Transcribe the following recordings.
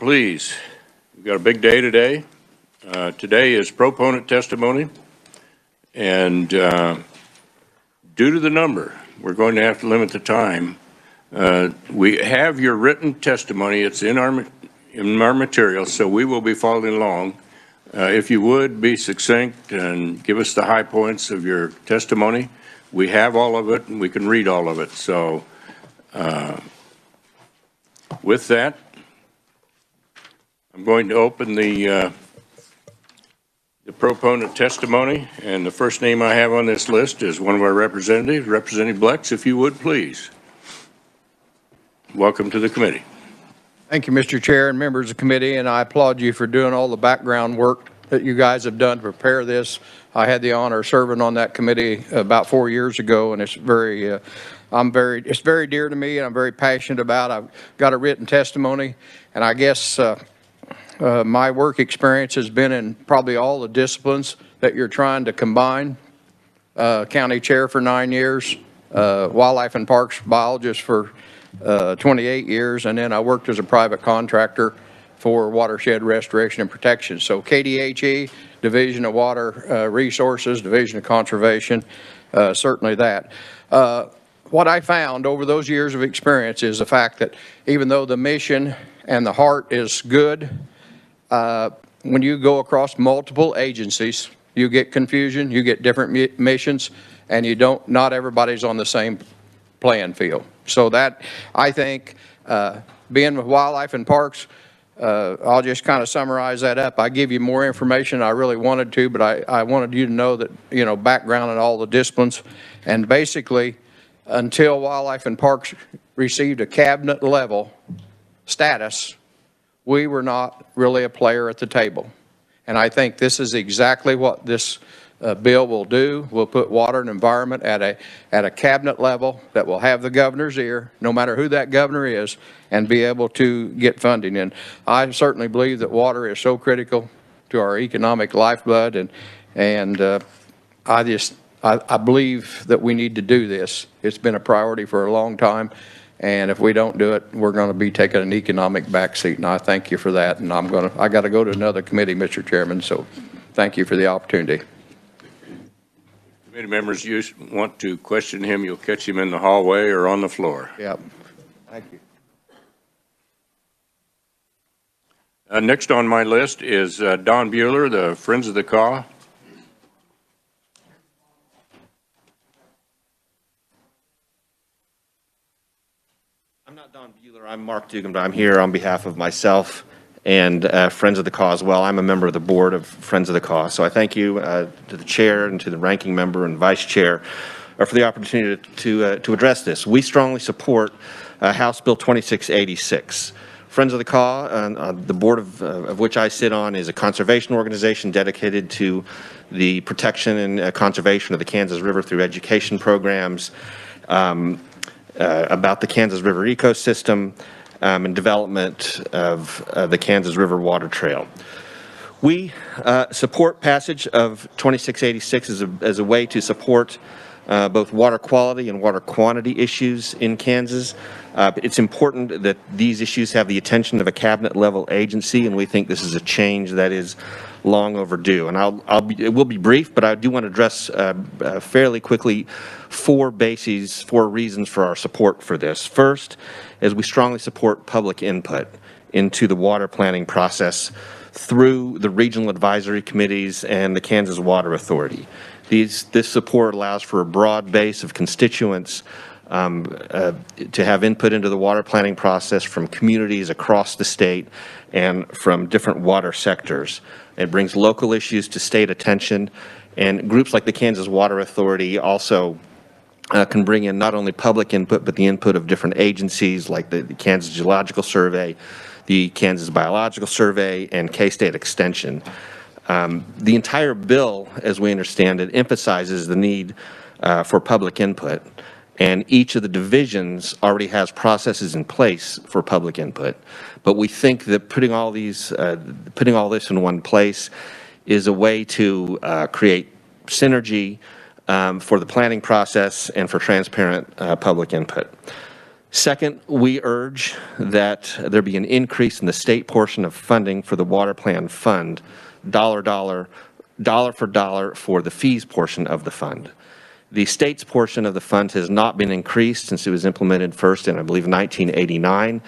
please. We've got a big day today. Today is proponent testimony, and due to the number, we're going to have to limit the time. We have your written testimony. It's in our material, so we will be following along. If you would be succinct and give us the high points of your testimony. We have all of it, and we can read all of it. So with that, I'm going to open the proponent testimony, and the first name I have on this list is one of our representatives, Representative Blex, if you would, please. Welcome to the committee. Thank you, Mr. Chair and members of the committee, and I applaud you for doing all the background work that you guys have done to prepare this. I had the honor of serving on that committee about 4 years ago, and it's very dear to me, and I'm very passionate about it. I've got a written testimony, and I guess my work experience has been in probably all the disciplines that you're trying to combine. County chair for 9 years, wildlife and parks biologist for 28 years, and then I worked as a private contractor for watershed restoration and protection. So KDHE, Division of Water Resources, Division of Conservation, certainly that. What I found over those years of experience is the fact that even though the mission and the heart is good, when you go across multiple agencies, you get confusion, you get different missions, and not everybody's on the same playing field. So that, I think, being with wildlife and parks, I'll just kind of summarize that up. I give you more information than I really wanted to, but I wanted you to know that, background in all the disciplines. And basically, until wildlife and parks received a cabinet level status, we were not really a player at the table. And I think this is exactly what this bill will do. We'll put water and environment at a cabinet level that will have the governor's ear, no matter who that governor is, and be able to get funding. And I certainly believe that water is so critical to our economic lifeblood, and I believe that we need to do this. It's been a priority for a long time, and if we don't do it, we're going to be taking an economic backseat. And I thank you for that. And I got to go to another committee, Mr. Chairman. So thank you for the opportunity. Committee members, you want to question him, you'll catch him in the hallway or on the floor. Yep. Thank you. Next on my list is Don Bueller, the Friends of the Caw. I'm not Don Bueller. I'm Mark Dugan, but I'm here on behalf of myself and Friends of the Caw as well. I'm a member of the board of Friends of the Caw. So I thank you to the chair and to the ranking member and vice chair for the opportunity to address this. We strongly support House Bill 2686. Friends of the Caw, the board of which I sit on, is a conservation organization dedicated to the protection and conservation of the Kansas River through education programs about the Kansas River ecosystem, and development of the Kansas River Water Trail. We support passage of 2686 as a way to support both water quality and water quantity issues in Kansas. It's important that these issues have the attention of a cabinet level agency, and we think this is a change that is long overdue. And it will be brief, but I do want to address fairly quickly four reasons for our support for this. First, is we strongly support public input into the water planning process through the regional advisory committees and the Kansas Water Authority. This support allows for a broad base of constituents to have input into the water planning process from communities across the state and from different water sectors. It brings local issues to state attention, and groups like the Kansas Water Authority also can bring in not only public input, but the input of different agencies like the Kansas Geological Survey, the Kansas Biological Survey, and K-State Extension. The entire bill, as we understand it, emphasizes the need for public input, and each of the divisions already has processes in place for public input. But we think that putting all this in one place is a way to create synergy for the planning process and for transparent public input. Second, we urge that there be an increase in the state portion of funding for the Water Plan Fund, dollar for dollar for the fees portion of the fund. The state's portion of the fund has not been increased since it was implemented first in, I believe, 1989.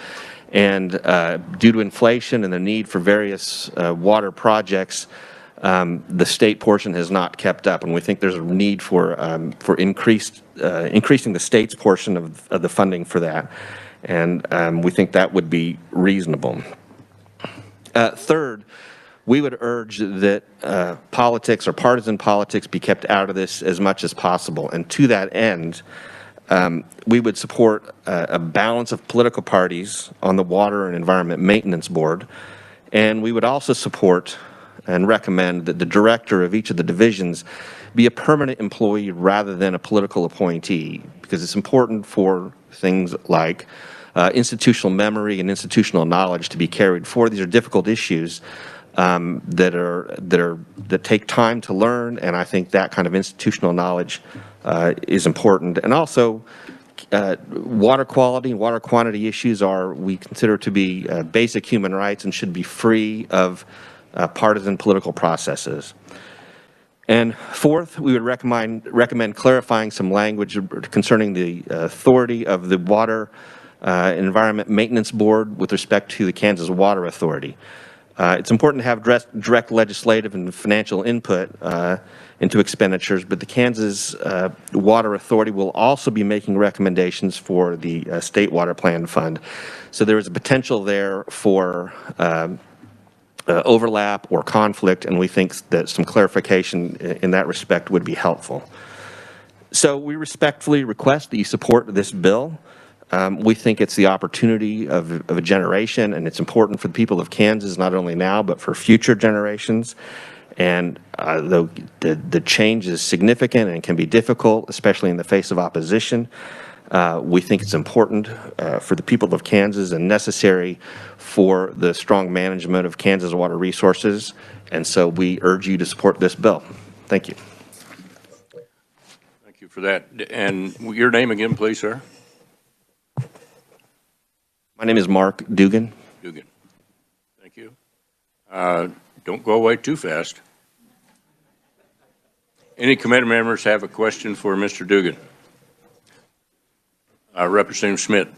And due to inflation and the need for various water projects, the state portion has not kept up, and we think there's a need for increasing the state's portion of the funding for that, and we think that would be reasonable. Third, we would urge that politics or partisan politics be kept out of this as much as possible, and to that end, we would support a balance of political parties on the Water and Environment Maintenance Board, and we would also support and recommend that the director of each of the divisions be a permanent employee rather than a political appointee, because it's important for things like institutional memory and institutional knowledge to be carried forward. These are difficult issues that take time to learn, and I think that kind of institutional knowledge is important. And also, water quality and water quantity issues we consider to be basic human rights and should be free of partisan political processes. And fourth, we would recommend clarifying some language concerning the authority of the Water Environment Maintenance Board with respect to the Kansas Water Authority. It's important to have direct legislative and financial input into expenditures, but the Kansas Water Authority will also be making recommendations for the State Water Plan Fund. So there is a potential there for overlap or conflict, and we think that some clarification in that respect would be helpful. So we respectfully request that you support this bill. We think it's the opportunity of a generation, and it's important for the people of Kansas, not only now, but for future generations. And though the change is significant and can be difficult, especially in the face of opposition, we think it's important for the people of Kansas and necessary for the strong management of Kansas water resources. And so we urge you to support this bill. Thank you. Thank you for that. And your name again, please, sir? My name is Mark Dugan. Dugan. Thank you. Don't go away too fast. Any committee members have a question for Mr. Dugan? Representative Schmidt.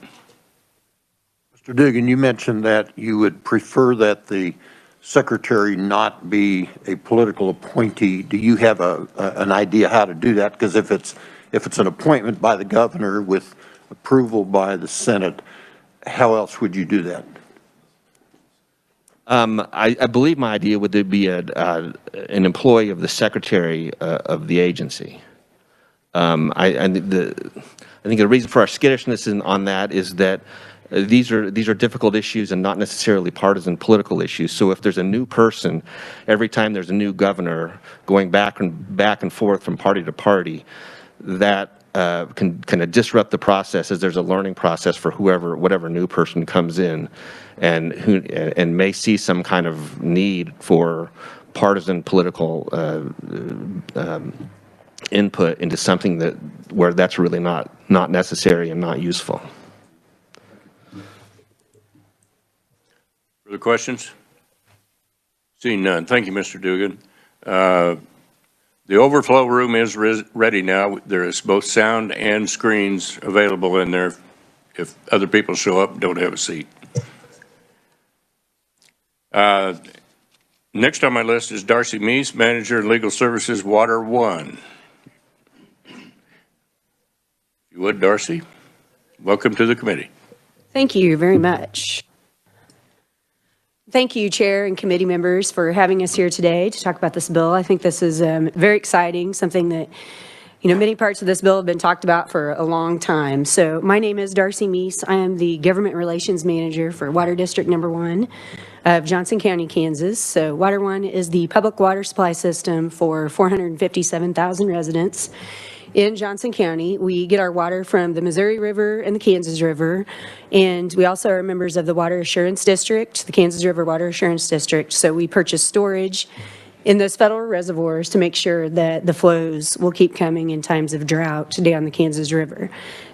Mr. Dugan, you mentioned that you would prefer that the secretary not be a political appointee. Do you have an idea how to do that? Because if it's an appointment by the governor with approval by the Senate, how else would you do that? I believe my idea would be an employee of the secretary of the agency. I think the reason for our skittishness on that is that these are difficult issues and not necessarily partisan political issues. So if there's a new person, every time there's a new governor going back and forth from party to party, that can kind of disrupt the process as there's a learning process for whatever new person comes in, and may see some kind of need for partisan political input into something where that's really not necessary and not useful. Further questions? Seeing none. Thank you, Mr. Dugan. The overflow room is ready now. There is both sound and screens available in there if other people show up and don't have a seat. Next on my list is Darcy Mease, Manager of Legal Services, Water 1. If you would, Darcy, welcome to the committee. Thank you very much. Thank you, Chair and committee members, for having us here today to talk about this bill. I think this is very exciting, something that, many parts of this bill have been talked about for a long time. So my name is Darcy Mease. I am the Government Relations Manager for Water District Number 1 of Johnson County, Kansas. So Water 1 is the public water supply system for 457,000 residents in Johnson County. We get our water from the Missouri River and the Kansas River, and we also are members of the Water Assurance District, the Kansas River Water Assurance District. So we purchase storage in those federal reservoirs to make sure that the flows will keep coming in times of drought down the Kansas River.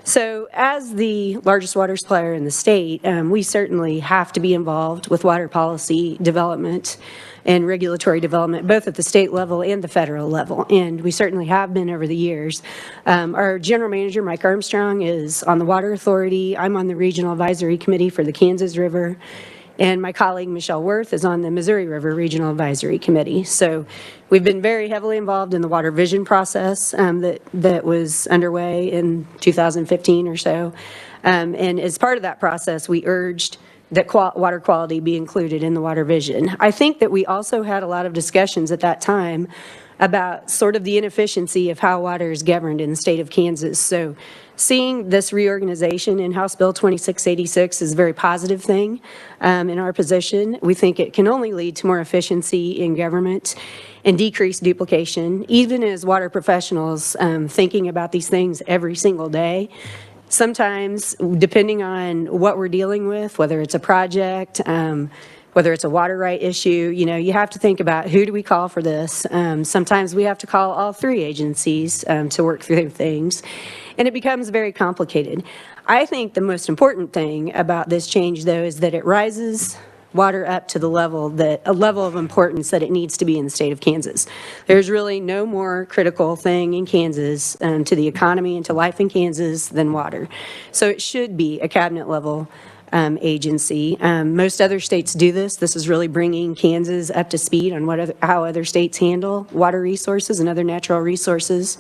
So as the largest water supplier in the state, we certainly have to be involved with water policy development and regulatory development, both at the state level and the federal level, and we certainly have been over the years. Our general manager, Mike Armstrong, is on the Water Authority. I'm on the Regional Advisory Committee for the Kansas River, and my colleague, Michelle Worth, is on the Missouri River Regional Advisory Committee. So we've been very heavily involved in the water vision process that was underway in 2015 or so. And as part of that process, we urged that water quality be included in the water vision. I think that we also had a lot of discussions at that time about sort of the inefficiency of how water is governed in the state of Kansas. So seeing this reorganization in House Bill 2686 is a very positive thing in our position. We think it can only lead to more efficiency in government and decrease duplication, even as water professionals thinking about these things every single day. Sometimes, depending on what we're dealing with, whether it's a project, whether it's a water right issue, you know, you have to think about who do we call for this. Sometimes we have to call all three agencies to work through things, and it becomes very complicated. I think the most important thing about this change, though, is that it rises water up to the level a level of importance that it needs to be in the state of Kansas. There's really no more critical thing in Kansas to the economy and to life in Kansas than water. So it should be a cabinet level agency. Most other states do this. This is really bringing Kansas up to speed on how other states handle water resources and other natural resources.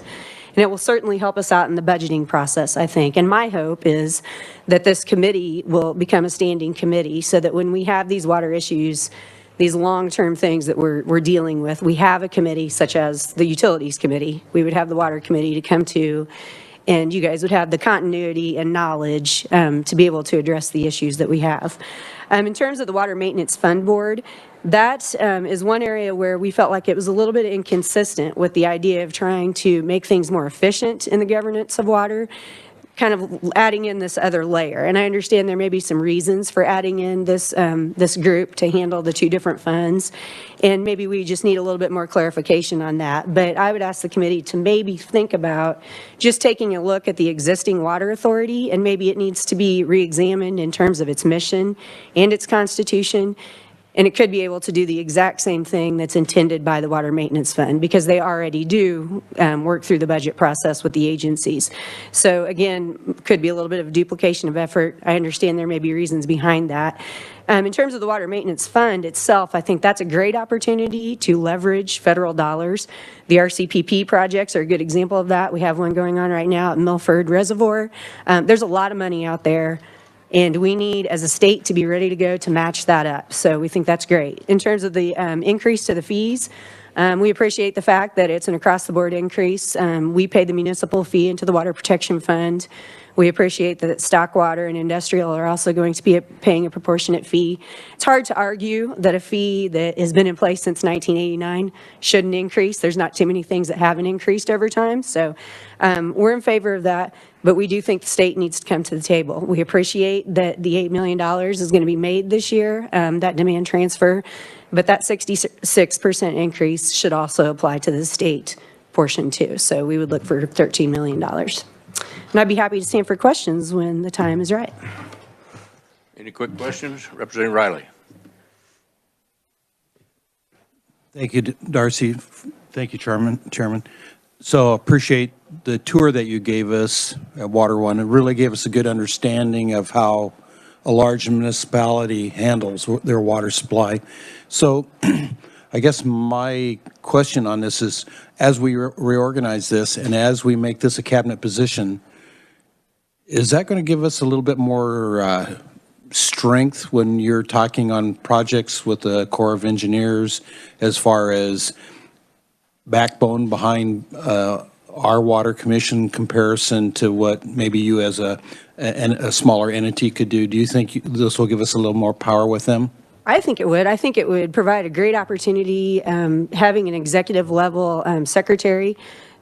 And it will certainly help us out in the budgeting process, I think. And my hope is that this committee will become a standing committee so that when we have these water issues, these long-term things that we're dealing with, we have a committee such as the Utilities Committee. We would have the Water Committee to come to, and you guys would have the continuity and knowledge to be able to address the issues that we have. In terms of the Water Maintenance Fund Board, that is one area where we felt like it was a little bit inconsistent with the idea of trying to make things more efficient in the governance of water, kind of adding in this other layer. And I understand there may be some reasons for adding in this group to handle the two different funds, and maybe we just need a little bit more clarification on that. But I would ask the committee to maybe think about just taking a look at the existing water authority, and maybe it needs to be re-examined in terms of its mission and its constitution. And it could be able to do the exact same thing that's intended by the Water Maintenance Fund, because they already do work through the budget process with the agencies. So again, could be a little bit of duplication of effort. I understand there may be reasons behind that. In terms of the Water Maintenance Fund itself, I think that's a great opportunity to leverage federal dollars. The RCPP projects are a good example of that. We have one going on right now at Milford Reservoir. There's a lot of money out there, and we need, as a state, to be ready to go to match that up. So we think that's great. In terms of the increase to the fees, we appreciate the fact that it's an across-the-board increase. We pay the municipal fee into the Water Protection Fund. We appreciate that stock water and industrial are also going to be paying a proportionate fee. It's hard to argue that a fee that has been in place since 1989 shouldn't increase. There's not too many things that haven't increased over time. So we're in favor of that. But we do think the state needs to come to the table. We appreciate that the $8 million is going to be made this year, that demand transfer, but that 66% increase should also apply to the state portion too. So we would look for $13 million. And I'd be happy to stand for questions when the time is right. Any quick questions? Representative Riley. Thank you, Darcy. Thank you, Chairman. So appreciate the tour that you gave us at Water One. It really gave us a good understanding of how a large municipality handles their water supply. So I guess my question on this is, as we reorganize this and as we make this a cabinet position, is that going to give us a little bit more strength when you're talking on projects with the Corps of Engineers as far as backbone behind our water commission comparison to what maybe you as a smaller entity could do? Do you think this will give us a little more power with them? I think it would. I think it would provide a great opportunity having an executive level secretary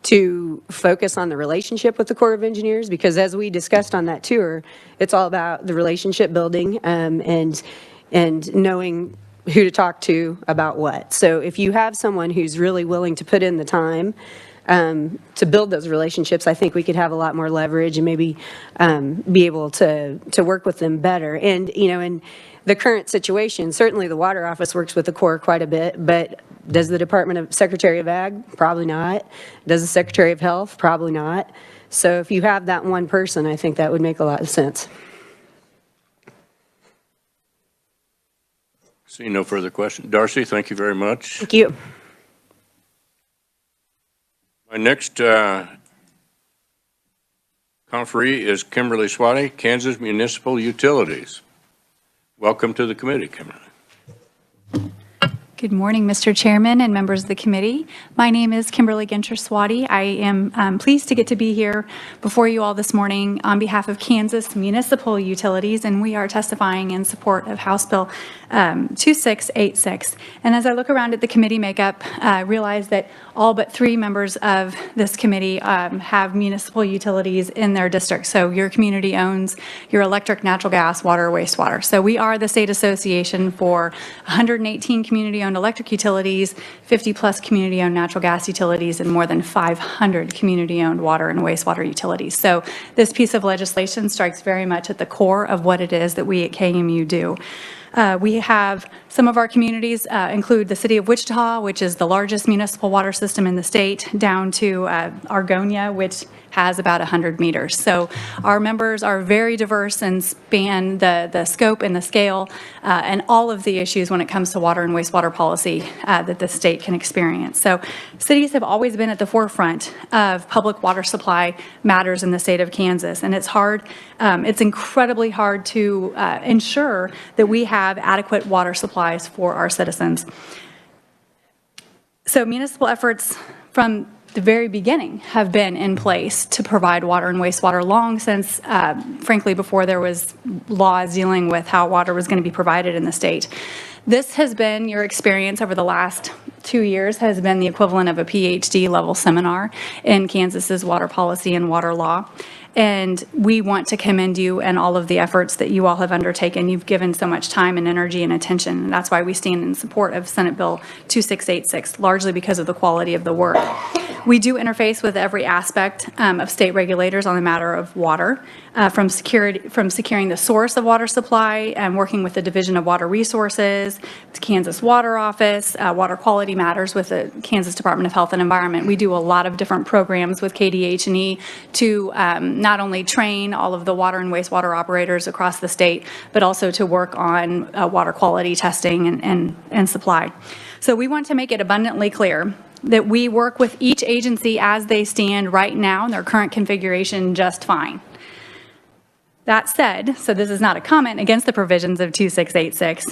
to focus on the relationship with the Corps of Engineers, because as we discussed on that tour, it's all about the relationship building and knowing who to talk to about what. So if you have someone who's really willing to put in the time to build those relationships, I think we could have a lot more leverage and maybe be able to work with them better. And, you know, in the current situation, certainly the Water Office works with the Corps quite a bit, but does the Secretary of Ag? Probably not. Does the Secretary of Health? Probably not. So if you have that one person, I think that would make a lot of sense. See no further questions. Darcy, thank you very much. Thank you. My next conferee is Kimberly Swati, Kansas Municipal Utilities. Welcome to the committee, Kimberly. Good morning, Mr. Chairman and members of the committee. My name is Kimberly Ginter-Swati. I am pleased to get to be here before you all this morning on behalf of Kansas Municipal Utilities, and we are testifying in support of House Bill 2686. And as I look around at the committee makeup, I realize that all but 3 members of this committee have municipal utilities in their district. So your community owns your electric, natural gas, water, wastewater. So we are the state association for 118 community-owned electric utilities, 50-plus community-owned natural gas utilities, and more than 500 community-owned water and wastewater utilities. So this piece of legislation strikes very much at the core of what it is that we at KMU do. We have some of our communities include the city of Wichita, which is the largest municipal water system in the state, down to Argonia, which has about 100 meters. So our members are very diverse and span the scope and the scale and all of the issues when it comes to water and wastewater policy that the state can experience. So cities have always been at the forefront of public water supply matters in the state of Kansas, and it's hard, it's incredibly hard to ensure that we have adequate water supplies for our citizens. So municipal efforts from the very beginning have been in place to provide water and wastewater long since, frankly, before there was laws dealing with how water was going to be provided in the state. This has been your experience over the last 2 years, has been the equivalent of a PhD level seminar in Kansas's water policy and water law. And we want to commend you and all of the efforts that you all have undertaken. You've given so much time and energy and attention, and that's why we stand in support of Senate Bill 2686, largely because of the quality of the work. We do interface with every aspect of state regulators on the matter of water, from securing the source of water supply and working with the Division of Water Resources, to Kansas Water Office, water quality matters with the Kansas Department of Health and Environment. We do a lot of different programs with KDH&E to not only train all of the water and wastewater operators across the state, but also to work on water quality testing and supply. So we want to make it abundantly clear that we work with each agency as they stand right now in their current configuration just fine. That said, so this is not a comment against the provisions of 2686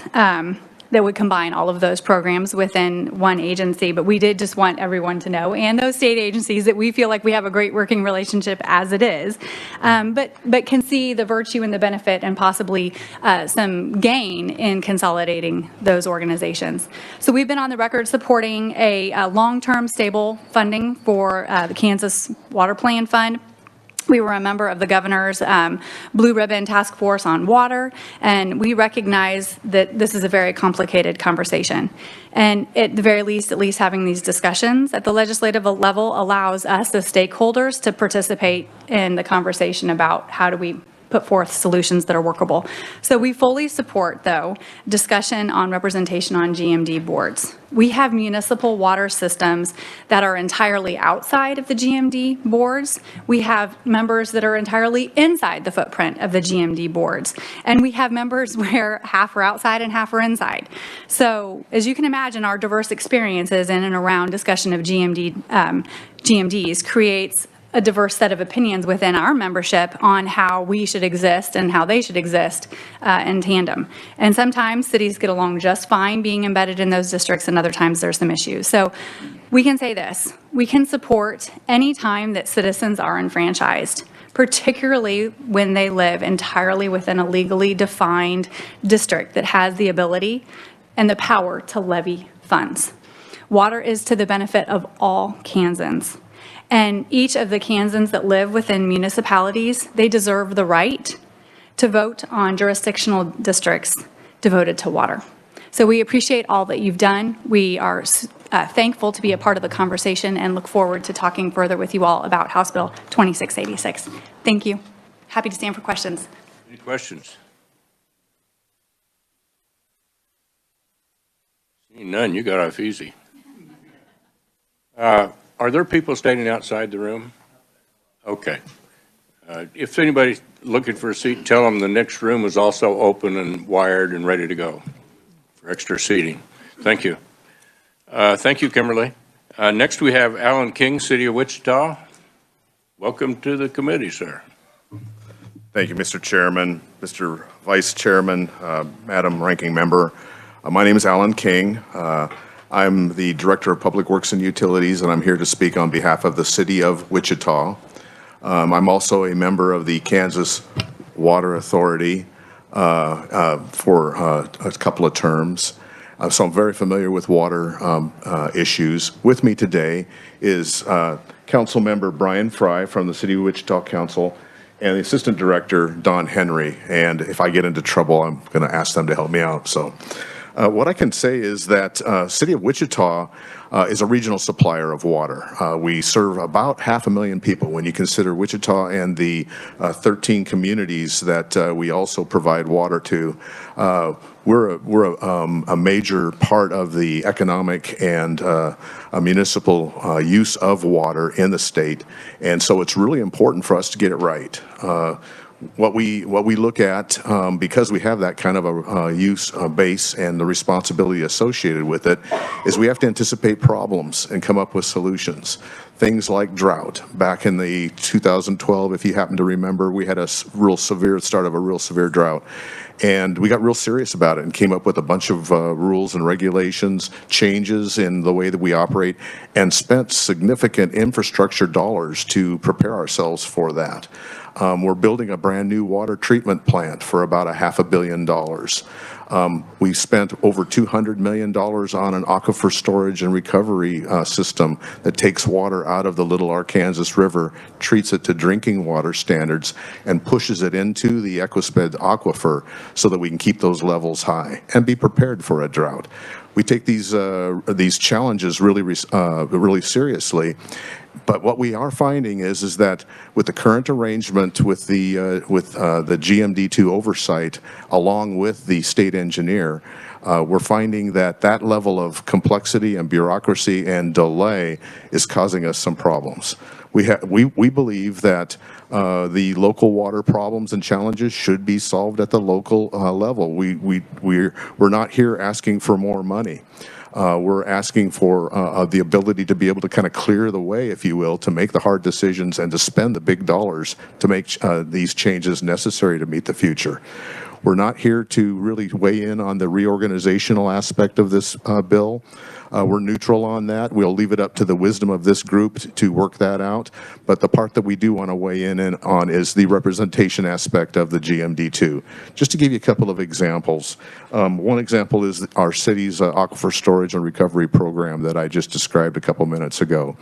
that would combine all of those programs within one agency, but we did just want everyone to know, and those state agencies, that we feel like we have a great working relationship as it is, but can see the virtue and the benefit and possibly some gain in consolidating those organizations. So we've been on the record supporting a long-term stable funding for the Kansas Water Plan Fund. We were a member of the governor's Blue Ribbon Task Force on Water, and we recognize that this is a very complicated conversation. And at the very least, at least having these discussions at the legislative level allows us as stakeholders to participate in the conversation about how do we put forth solutions that are workable. So we fully support, though, discussion on representation on GMD boards. We have municipal water systems that are entirely outside of the GMD boards. We have members that are entirely inside the footprint of the GMD boards. And we have members where half are outside and half are inside. So as you can imagine, our diverse experiences in and around discussion of GMDs creates a diverse set of opinions within our membership on how we should exist and how they should exist in tandem. And sometimes cities get along just fine being embedded in those districts, and other times there's some issues. So we can say this: we can support any time that citizens are enfranchised, particularly when they live entirely within a legally defined district that has the ability and the power to levy funds. Water is to the benefit of all Kansans. And each of the Kansans that live within municipalities, they deserve the right to vote on jurisdictional districts devoted to water. So we appreciate all that you've done. We are thankful to be a part of the conversation and look forward to talking further with you all about House Bill 2686. Thank you. Happy to stand for questions. Any questions? Seeing none, you got off easy. Are there people standing outside the room? Okay. If anybody's looking for a seat, tell them the next room is also open and wired and ready to go for extra seating. Thank you. Thank you, Kimberly. Next, we have Alan King, City of Wichita. Welcome to the committee, sir. Thank you, Mr. Chairman, Mr. Vice Chairman, Madam Ranking Member. My name is Alan King. I'm the Director of Public Works and Utilities, and I'm here to speak on behalf of the City of Wichita. I'm also a member of the Kansas Water Authority for a couple of terms. So I'm very familiar with water issues. With me today is Council Member Brian Fry from the City of Wichita Council and the Assistant Director, Don Henry. And if I get into trouble, I'm going to ask them to help me out. So what I can say is that City of Wichita is a regional supplier of water. We serve about 500,000 people when you consider Wichita and the 13 communities that we also provide water to. We're a major part of the economic and municipal use of water in the state, and so it's really important for us to get it right. What we look at, because we have that kind of a use base and the responsibility associated with it, is we have to anticipate problems and come up with solutions. Things like drought. Back in the 2012, if you happen to remember, we had a start of a real severe drought. And we got real serious about it and came up with a bunch of rules and regulations, changes in the way that we operate, and spent significant infrastructure dollars to prepare ourselves for that. We're building a brand new water treatment plant for about $500 million. We spent over $200 million on an aquifer storage and recovery system that takes water out of the Little Arkansas River, treats it to drinking water standards, and pushes it into the Equisped aquifer so that we can keep those levels high and be prepared for a drought. We take these challenges really seriously. But what we are finding is that with the current arrangement with the GMD2 oversight, along with the state engineer, we're finding that level of complexity and bureaucracy and delay is causing us some problems. We believe that the local water problems and challenges should be solved at the local level. We're not here asking for more money. We're asking for the ability to be able to kind of clear the way, if you will, to make the hard decisions and to spend the big dollars to make these changes necessary to meet the future. We're not here to really weigh in on the reorganizational aspect of this bill. We're neutral on that. We'll leave it up to the wisdom of this group to work that out. But the part that we do want to weigh in on is the representation aspect of the GMD2. Just to give you a couple of examples. One example is our city's aquifer storage and recovery program that I just described a couple minutes ago.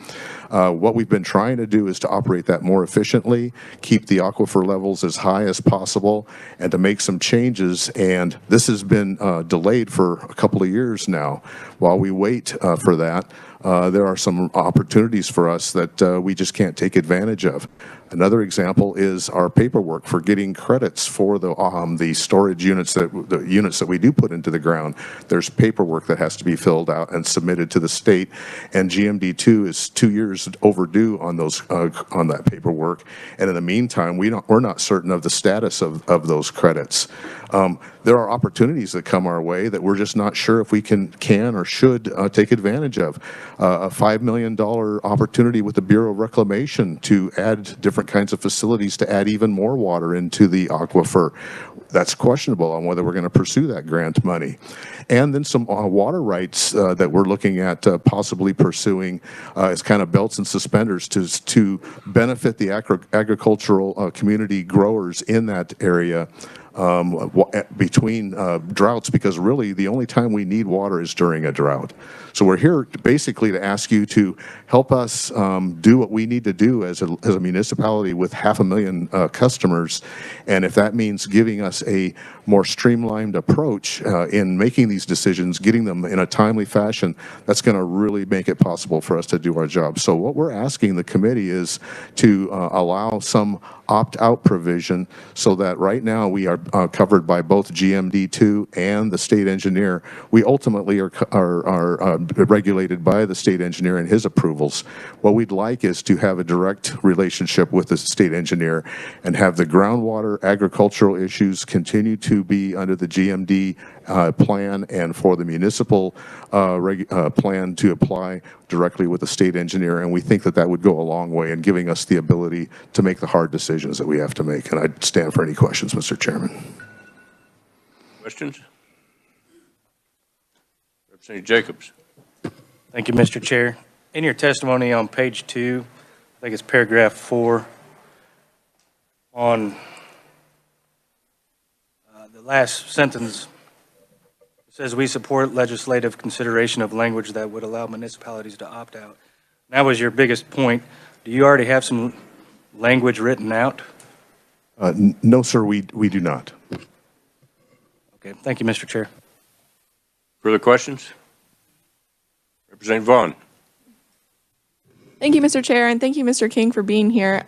What we've been trying to do is to operate that more efficiently, keep the aquifer levels as high as possible, and to make some changes. And this has been delayed for a couple of years now. While we wait for that, there are some opportunities for us that we just can't take advantage of. Another example is our paperwork for getting credits for the storage units that we do put into the ground. There's paperwork that has to be filled out and submitted to the state, and GMD2 is 2 years overdue on that paperwork. And in the meantime, we're not certain of the status of those credits. There are opportunities that come our way that we're just not sure if we can or should take advantage of. A $5 million opportunity with the Bureau of Reclamation to add different kinds of facilities to add even more water into the aquifer. That's questionable on whether we're going to pursue that grant money. And then some water rights that we're looking at possibly pursuing as kind of belts and suspenders to benefit the agricultural community growers in that area between droughts, because really the only time we need water is during a drought. So we're here basically to ask you to help us do what we need to do as a municipality with 500,000 customers, and if that means giving us us a more streamlined approach in making these decisions, getting them in a timely fashion, that's going to really make it possible for us to do our job. So what we're asking the committee is to allow some opt-out provision so that right now we are covered by both GMD2 and the state engineer. We ultimately are regulated by the state engineer and his approvals. What we'd like is to have a direct relationship with the state engineer and have the groundwater agricultural issues continue to be under the GMD plan, and for the municipal plan to apply directly with the state engineer. And we think that that would go a long way in giving us the ability to make the hard decisions that we have to make. And I'd stand for any questions, Mr. Chairman. Questions? Representative Jacobs. Thank you, Mr. Chair. In your testimony on page 2, I think it's paragraph 4, on the last sentence, it says, "We support legislative consideration of language that would allow municipalities to opt out." That was your biggest point. Do you already have some language written out? No, sir, we do not. Okay, thank you, Mr. Chair. Further questions? Representative Vaughn. Thank you, Mr. Chair, and thank you, Mr. King, for being here.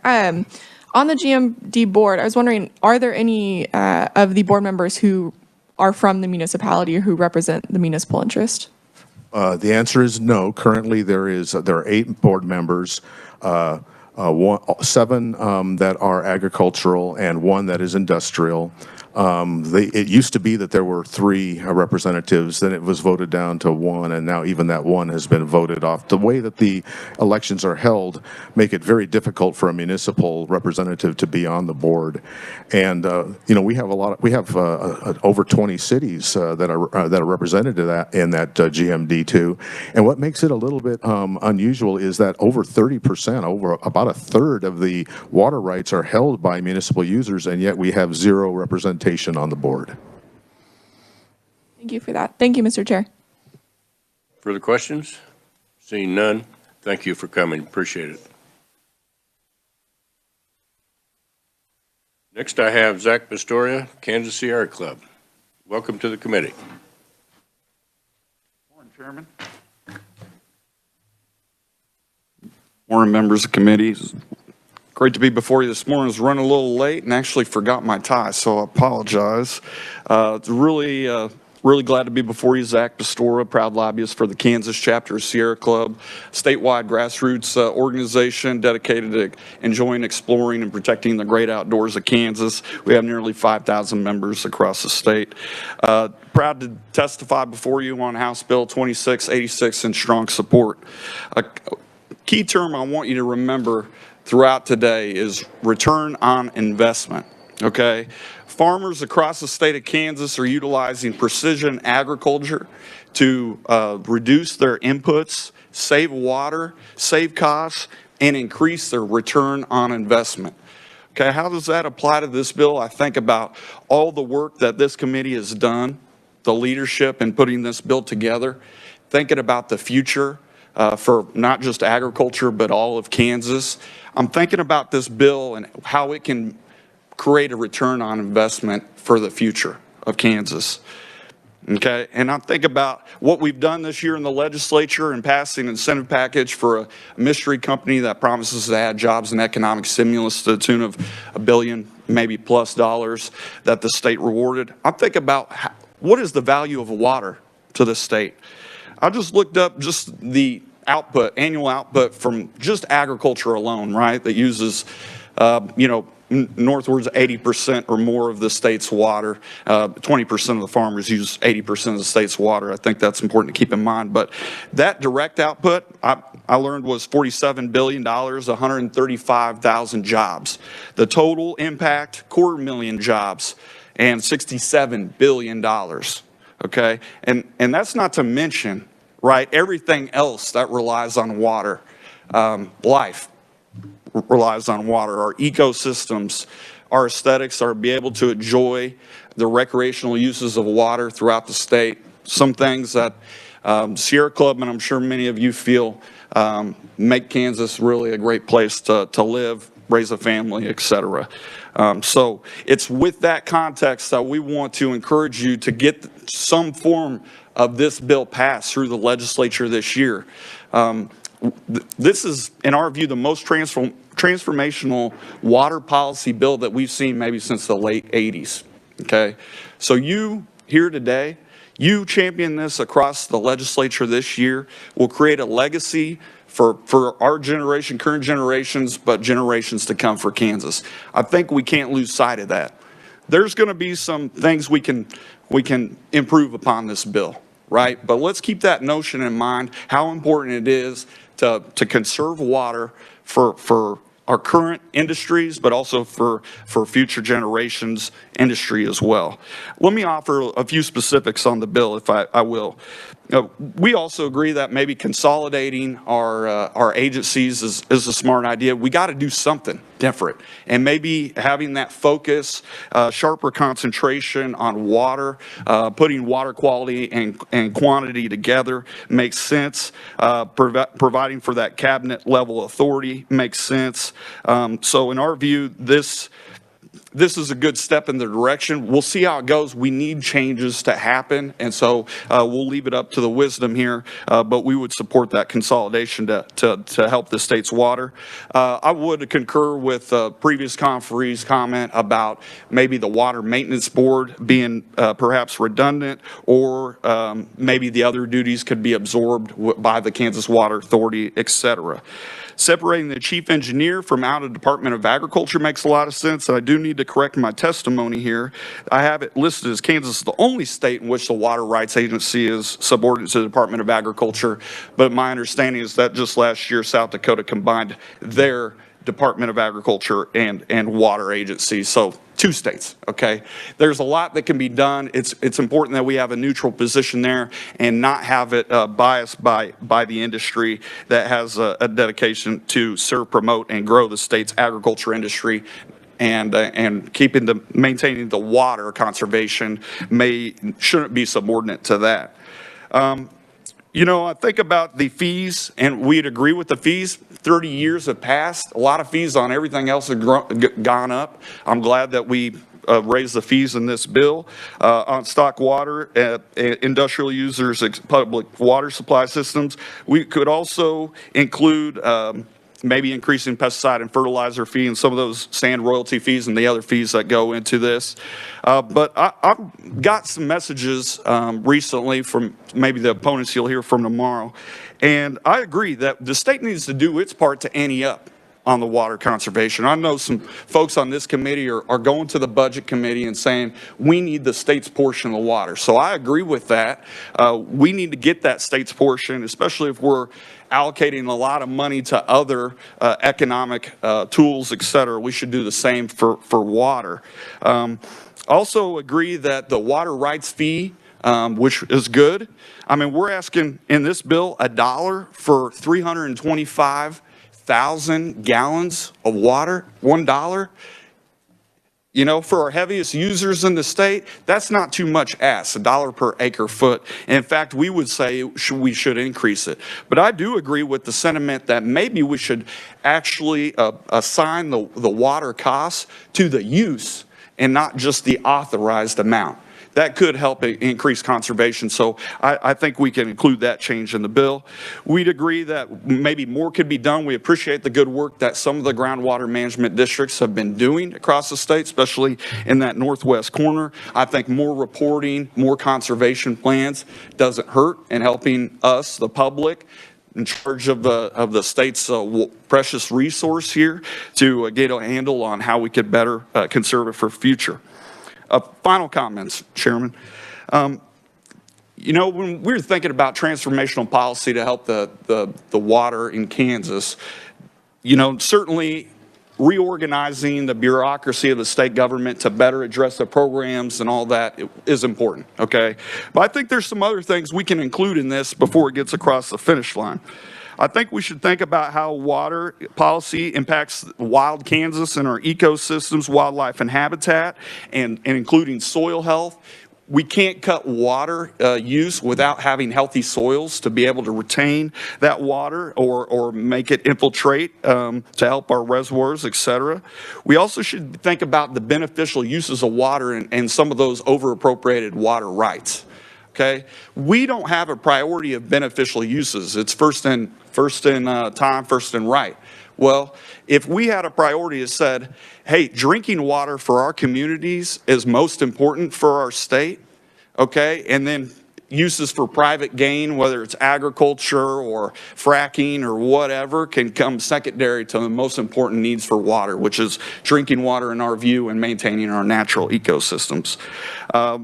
On the GMD board, I was wondering, are there any of the board members who are from the municipality or who represent the municipal interest? The answer is no. Currently, there are 8 board members, 7 that are agricultural and 1 that is industrial. It used to be that there were 3 representatives, then it was voted down to 1, and now even that 1 has been voted off. The way that the elections are held make it very difficult for a municipal representative to be on the board. And we have over 20 cities that are represented in that GMD2. And what makes it a little bit unusual is that over 30%, over about a third of the water rights are held by municipal users, and yet we have 0 representation on the board. Thank you for that. Thank you, Mr. Chair. Further questions? Seeing none, thank you for coming. Appreciate it. Next, I have Zach Pastoria, Kansas Sierra Club. Welcome to the committee. Morning, Chairman. Morning, members of committees. Great to be before you this morning. I was running a little late and actually forgot my tie, so I apologize. It's really glad to be before you. Zach Pastora, proud lobbyist for the Kansas chapter of Sierra Club, statewide grassroots organization dedicated to enjoying, exploring, and protecting the great outdoors of Kansas. We have nearly 5,000 members across the state. Proud to testify before you on House Bill 2686 in strong support. A key term I want you to remember throughout today is return on investment, okay? Farmers across the state of Kansas are utilizing precision agriculture to reduce their inputs, save water, save costs, and increase their return on investment. Okay, how does that apply to this bill? I think about all the work that this committee has done, the leadership in putting this bill together, thinking about the future for not just agriculture, but all of Kansas. I'm thinking about this bill and how it can create a return on investment for the future of Kansas. Okay, and I think about what we've done this year in the legislature and passing an incentive package for a mystery company that promises to add jobs and economic stimulus to the tune of $1 billion, maybe plus dollars that the state rewarded. I think about what is the value of water to the state. I just looked up just the output, annual output from just agriculture alone, right? That uses, northwards 80% or more of the state's water. 20% of the farmers use 80% of the state's water. I think that's important to keep in mind. But that direct output, I learned, was $47 billion, 135,000 jobs. The total impact, 250,000 jobs, and $67 billion. Okay, and that's not to mention, right, everything else that relies on water. Life relies on water, our ecosystems, our aesthetics, our be able to enjoy the recreational uses of water throughout the state. Some things that Sierra Club, and I'm sure many of you feel, make Kansas really a great place to live, raise a family, et cetera. So it's with that context that we want to encourage you to get some form of this bill passed through the legislature this year. This is, in our view, the most transformational water policy bill that we've seen maybe since the late 80s, okay? So you here today, you champion this across the legislature this year, will create a legacy for our generation, current generations, but generations to come for Kansas. I think we can't lose sight of that. There's going to be some things we can improve upon this bill, right? But let's keep that notion in mind, how important it is to conserve water for our current industries, but also for future generations' industry as well. Let me offer a few specifics on the bill, if I will. We also agree that maybe consolidating our agencies is a smart idea. We got to do something different, and maybe having that focus, sharper concentration on water, putting water quality and quantity together makes sense. Providing for that cabinet level authority makes sense. So in our view, this is a good step in the direction. We'll see how it goes. We need changes to happen, and so we'll leave it up to the wisdom here, but we would support that consolidation to help the state's water. I would concur with previous conferee's comment about maybe the Water Maintenance Board being perhaps redundant, or maybe the other duties could be absorbed by the Kansas Water Authority, et cetera. Separating the chief engineer from out of Department of Agriculture makes a lot of sense, and I do need to correct my testimony here. I have it listed as Kansas is the only state in which the Water Rights Agency is subordinate to the Department of Agriculture, but my understanding is that just last year South Dakota combined their Department of Agriculture and water agency. So 2 states, okay? There's a lot that can be done. It's important that we have a neutral position there and not have it biased by the industry that has a dedication to serve, promote, and grow the state's agriculture industry. And maintaining the water conservation shouldn't be subordinate to that. You know, I think about the fees, and we'd agree with the fees. 30 years have passed. A lot of fees on everything else have gone up. I'm glad that we raised the fees in this bill. On stock water, industrial users, public water supply systems. We could also include maybe increasing pesticide and fertilizer fee and some of those sand royalty fees and the other fees that go into this. But I've got some messages recently from maybe the opponents you'll hear from tomorrow. And I agree that the state needs to do its part to ante up on the water conservation. I know some folks on this committee are going to the budget committee and saying we need the state's portion of the water. So I agree with that. We need to get that state's portion, especially if we're allocating a lot of money to other economic tools, et cetera. We should do the same for water. Also agree that the water rights fee, which is good. I mean, we're asking in this bill $1 for 325,000 gallons of water, $1. You know, for our heaviest users in the state, that's not too much ask, $1 per acre foot. And in fact, we would say we should increase it. But I do agree with the sentiment that maybe we should actually assign the water costs to the use and not just the authorized amount. That could help increase conservation, so I think we can include that change in the bill. We'd agree that maybe more could be done. We appreciate the good work that some of the groundwater management districts have been doing across the state, especially in that northwest corner. I think more reporting, more conservation plans doesn't hurt in helping us, the public, in charge of the state's precious resource here, to get a handle on how we could better conserve it for future. Final comments, Chairman. You know, when we were thinking about transformational policy to help the water in Kansas, you know, certainly reorganizing the bureaucracy of the state government to better address the programs and all that is important, okay? But I think there's some other things we can include in this before it gets across the finish line. I think we should think about how water policy impacts wild Kansas and our ecosystems, wildlife and habitat, and including soil health. We can't cut water use without having healthy soils to be able to retain that water or make it infiltrate to help our reservoirs, et cetera. We also should think about the beneficial uses of water and some of those over-appropriated water rights. Okay, we don't have a priority of beneficial uses. It's first in time, first in right. Well, if we had a priority that said, hey, drinking water for our communities is most important for our state, okay, and then uses for private gain, whether it's agriculture or fracking or whatever, can come secondary to the most important needs for water, which is drinking water in our view and maintaining our natural ecosystems. I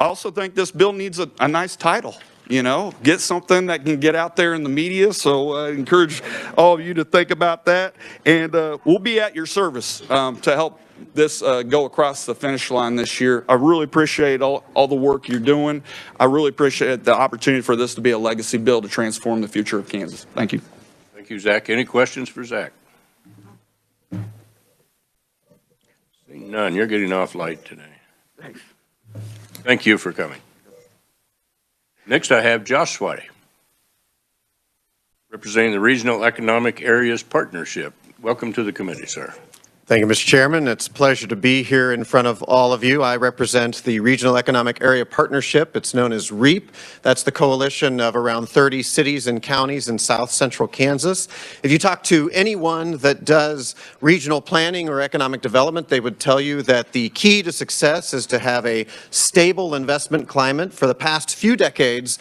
also think this bill needs a nice title. You know, get something that can get out there in the media. So I encourage all of you to think about that. And we'll be at your service to help this go across the finish line this year. I really appreciate all the work you're doing. I really appreciate the opportunity for this to be a legacy bill to transform the future of Kansas. Thank you. Thank you, Zach. Any questions for Zach? Seeing none, you're getting off light today. Thanks. Thank you for coming. Next, I have Josh Swatty, representing the Regional Economic Areas Partnership. Welcome to the committee, sir. Thank you, Mr. Chairman. It's a pleasure to be here in front of all of you. I represent the Regional Economic Area Partnership. It's known as REAP. That's the coalition of around 30 cities and counties in south central Kansas. If you talk to anyone that does regional planning or economic development, they would tell you that the key to success is to have a stable investment climate. For the past few decades,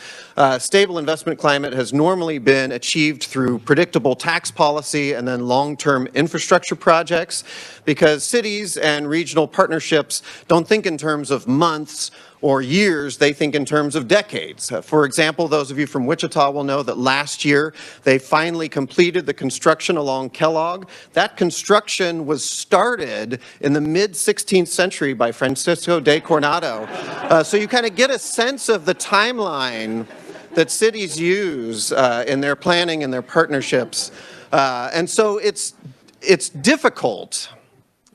stable investment climate has normally been achieved through predictable tax policy and then long-term infrastructure projects, because cities and regional partnerships don't think in terms of months or years, they think in terms of decades. For example, those of you from Wichita will know that last year they finally completed the construction along Kellogg. That construction was started in the mid-16th century by Francisco de Coronado. So you kind of get a sense of the timeline that cities use in their planning and their partnerships. And so it's difficult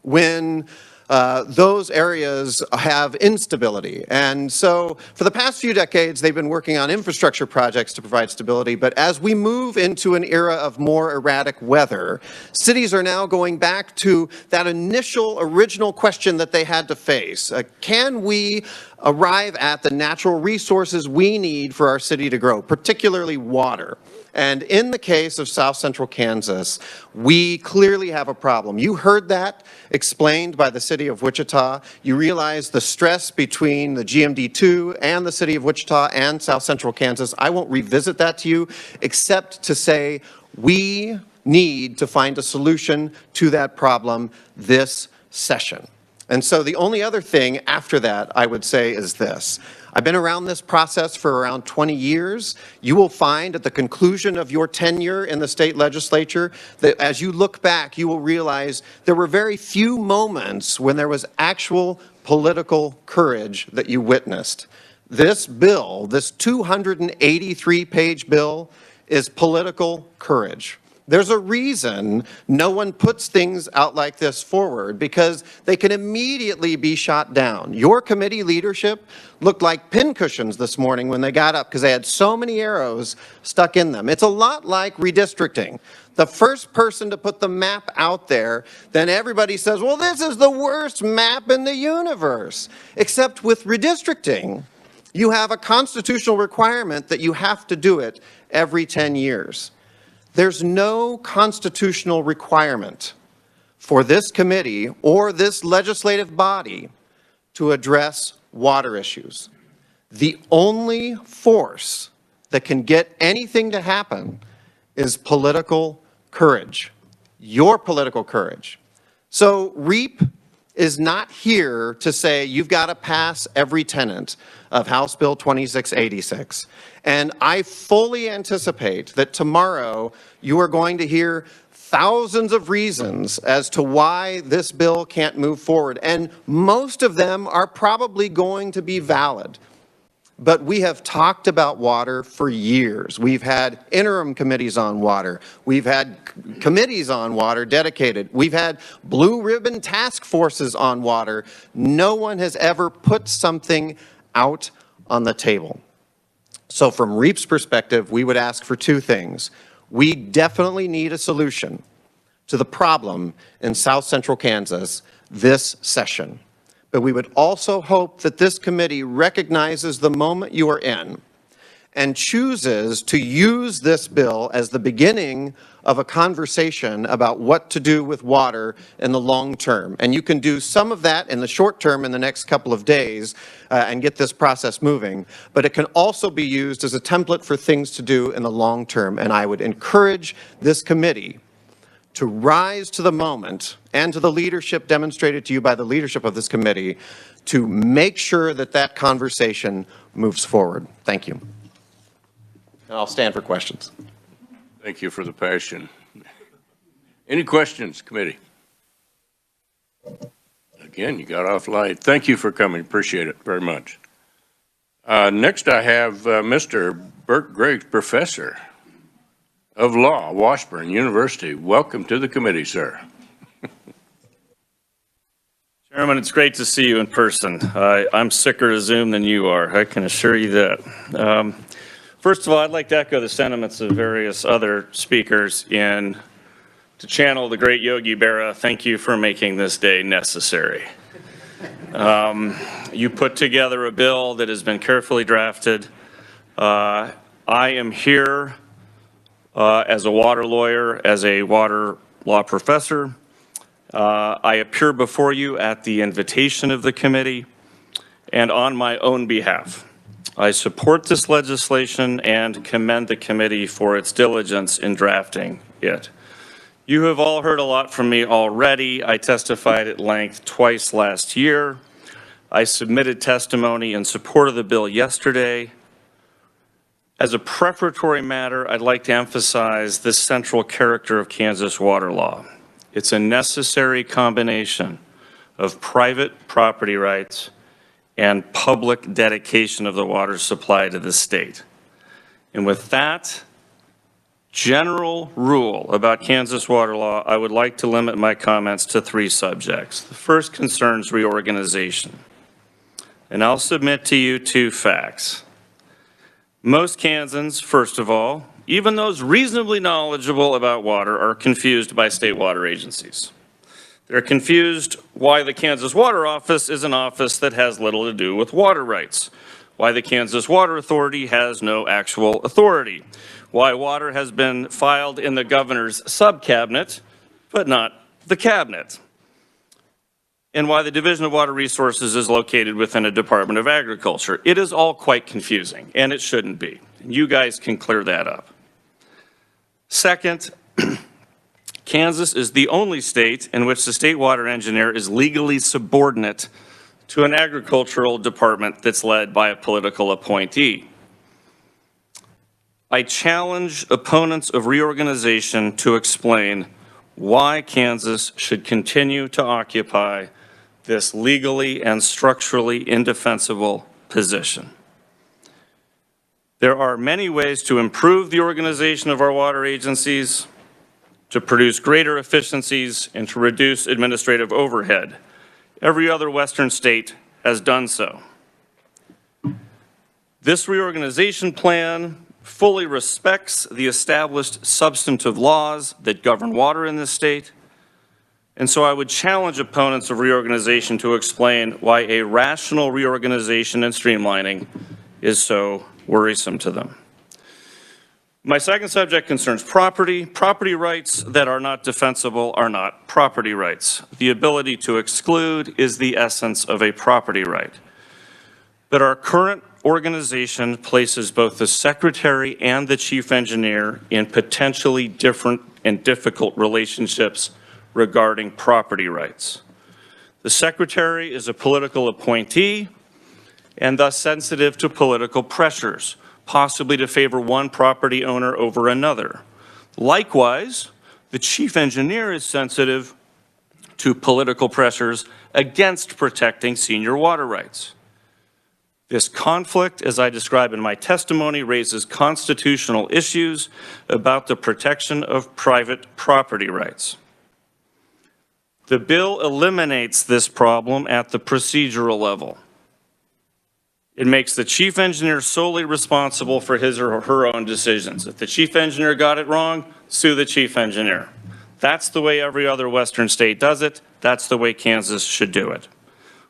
when those areas have instability. And so for the past few decades, they've been working on infrastructure projects to provide stability. But as we move into an era of more erratic weather, cities are now going back to that original question that they had to face. Can we arrive at the natural resources we need for our city to grow, particularly water? And in the case of South Central Kansas, we clearly have a problem. You heard that explained by the city of Wichita. You realize the stress between the GMD2 and the city of Wichita and South Central Kansas. I won't revisit that to you, except to say we need to find a solution to that problem this session. And so the only other thing after that I would say is this. I've been around this process for around 20 years. You will find at the conclusion of your tenure in the state legislature that as you look back, you will realize there were very few moments when there was actual political courage that you witnessed. This bill, this 283-page bill, is political courage. There's a reason no one puts things out like this forward, because they can immediately be shot down. Your committee leadership looked like pincushions this morning when they got up because they had so many arrows stuck in them. It's a lot like redistricting. The first person to put the map out there, then everybody says, well, this is the worst map in the universe. Except with redistricting, you have a constitutional requirement that you have to do it every 10 years. There's no constitutional requirement for this committee or this legislative body to address water issues. The only force that can get anything to happen is political courage, your political courage. So REAP is not here to say you've got to pass every tenet of House Bill 2686. And I fully anticipate that tomorrow you are going to hear thousands of reasons as to why this bill can't move forward. And most of them are probably going to be valid. But we have talked about water for years. We've had interim committees on water. We've had committees on water dedicated. We've had blue ribbon task forces on water. No one has ever put something out on the table. So from REAP's perspective, we would ask for two things. We definitely need a solution to the problem in South Central Kansas this session. But we would also hope that this committee recognizes the moment you are in and chooses to use this bill as the beginning of a conversation about what to do with water in the long term. And you can do some of that in the short term in the next couple of days and get this process moving. But it can also be used as a template for things to do in the long term. And I would encourage this committee to rise to the moment and to the leadership demonstrated to you by the leadership of this committee to make sure that that conversation moves forward. Thank you. And I'll stand for questions. Thank you for the passion. Any questions, committee? Again, you got off light. Thank you for coming. Appreciate it very much. Next, I have Mr. Burt Griggs, Professor of Law, Washburn University. Welcome to the committee, sir. Chairman, it's great to see you in person. I'm sicker of Zoom than you are, I can assure you that. First of all, I'd like to echo the sentiments of various other speakers to channel the great Yogi Berra. Thank you for making this day necessary. You put together a bill that has been carefully drafted. I am here as a water lawyer, as a water law professor. I appear before you at the invitation of the committee and on my own behalf. I support this legislation and commend the committee for its diligence in drafting it. You have all heard a lot from me already. I testified at length twice last year. I submitted testimony in support of the bill yesterday. As a preparatory matter, I'd like to emphasize the central character of Kansas water law. It's a necessary combination of private property rights and public dedication of the water supply to the state. And with that general rule about Kansas water law, I would like to limit my comments to three subjects. The first concerns reorganization. And I'll submit to you two facts. Most Kansans, first of all, even those reasonably knowledgeable about water, are confused by state water agencies. They're confused why the Kansas Water Office is an office that has little to do with water rights, why the Kansas Water Authority has no actual authority, why water has been filed in the governor's sub-cabinet, but not the cabinet, and why the Division of Water Resources is located within a Department of Agriculture. It is all quite confusing, and it shouldn't be. You guys can clear that up. Second, Kansas is the only state in which the state water engineer is legally subordinate to an agricultural department that's led by a political appointee. I challenge opponents of reorganization to explain why Kansas should continue to occupy this legally and structurally indefensible position. There are many ways to improve the organization of our water agencies, to produce greater efficiencies, and to reduce administrative overhead. Every other Western state has done so. This reorganization plan fully respects the established substantive laws that govern water in this state, and so I would challenge opponents of reorganization to explain why a rational reorganization and streamlining is so worrisome to them. My second subject concerns property. Property rights that are not defensible are not property rights. The ability to exclude is the essence of a property right. But our current organization places both the secretary and the chief engineer in potentially different and difficult relationships regarding property rights. The secretary is a political appointee and thus sensitive to political pressures, possibly to favor one property owner over another. Likewise, the chief engineer is sensitive to political pressures against protecting senior water rights. This conflict, as I describe in my testimony, raises constitutional issues about the protection of private property rights. The bill eliminates this problem at the procedural level. It makes the chief engineer solely responsible for his or her own decisions. If the chief engineer got it wrong, sue the chief engineer. That's the way every other western state does it. That's the way Kansas should do it.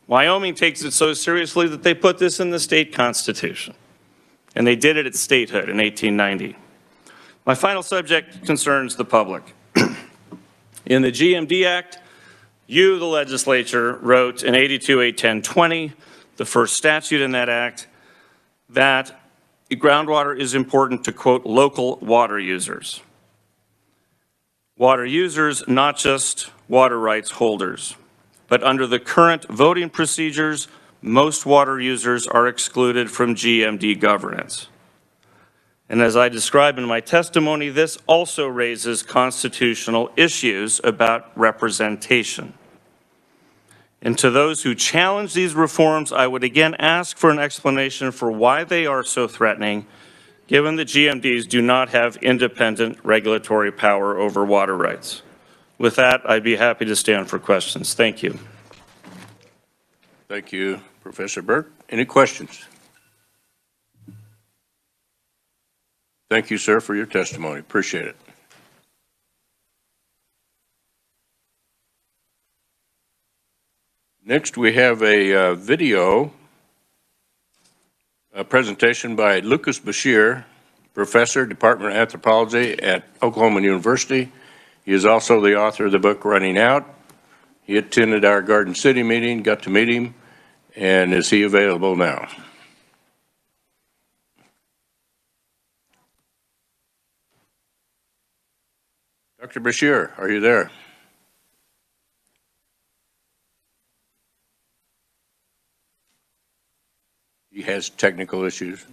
Wyoming takes it so seriously that they put this in the state constitution. And they did it at statehood in 1890. My final subject concerns the public. In the GMD Act, you, the legislature, wrote in 82-810-20, the first statute in that act, that groundwater is important to, quote, local water users. Water users, not just water rights holders. But under the current voting procedures, most water users are excluded from GMD governance. And as I described in my testimony, this also raises constitutional issues about representation. And to those who challenge these reforms, I would again ask for an explanation for why they are so threatening, given that GMDs do not have independent regulatory power over water rights. With that, I'd be happy to stand for questions. Thank you. Thank you, Professor Burke. Any questions? Thank you, sir, for your testimony. Appreciate it. Next, we have a video, a presentation by Lucas Bashir, professor, Department of Anthropology at Oklahoma University. He is also the author of the book Running Out. He attended our Garden City meeting, got to meet him, and is he available now? Dr. Bashir, are you there? He has technical issues.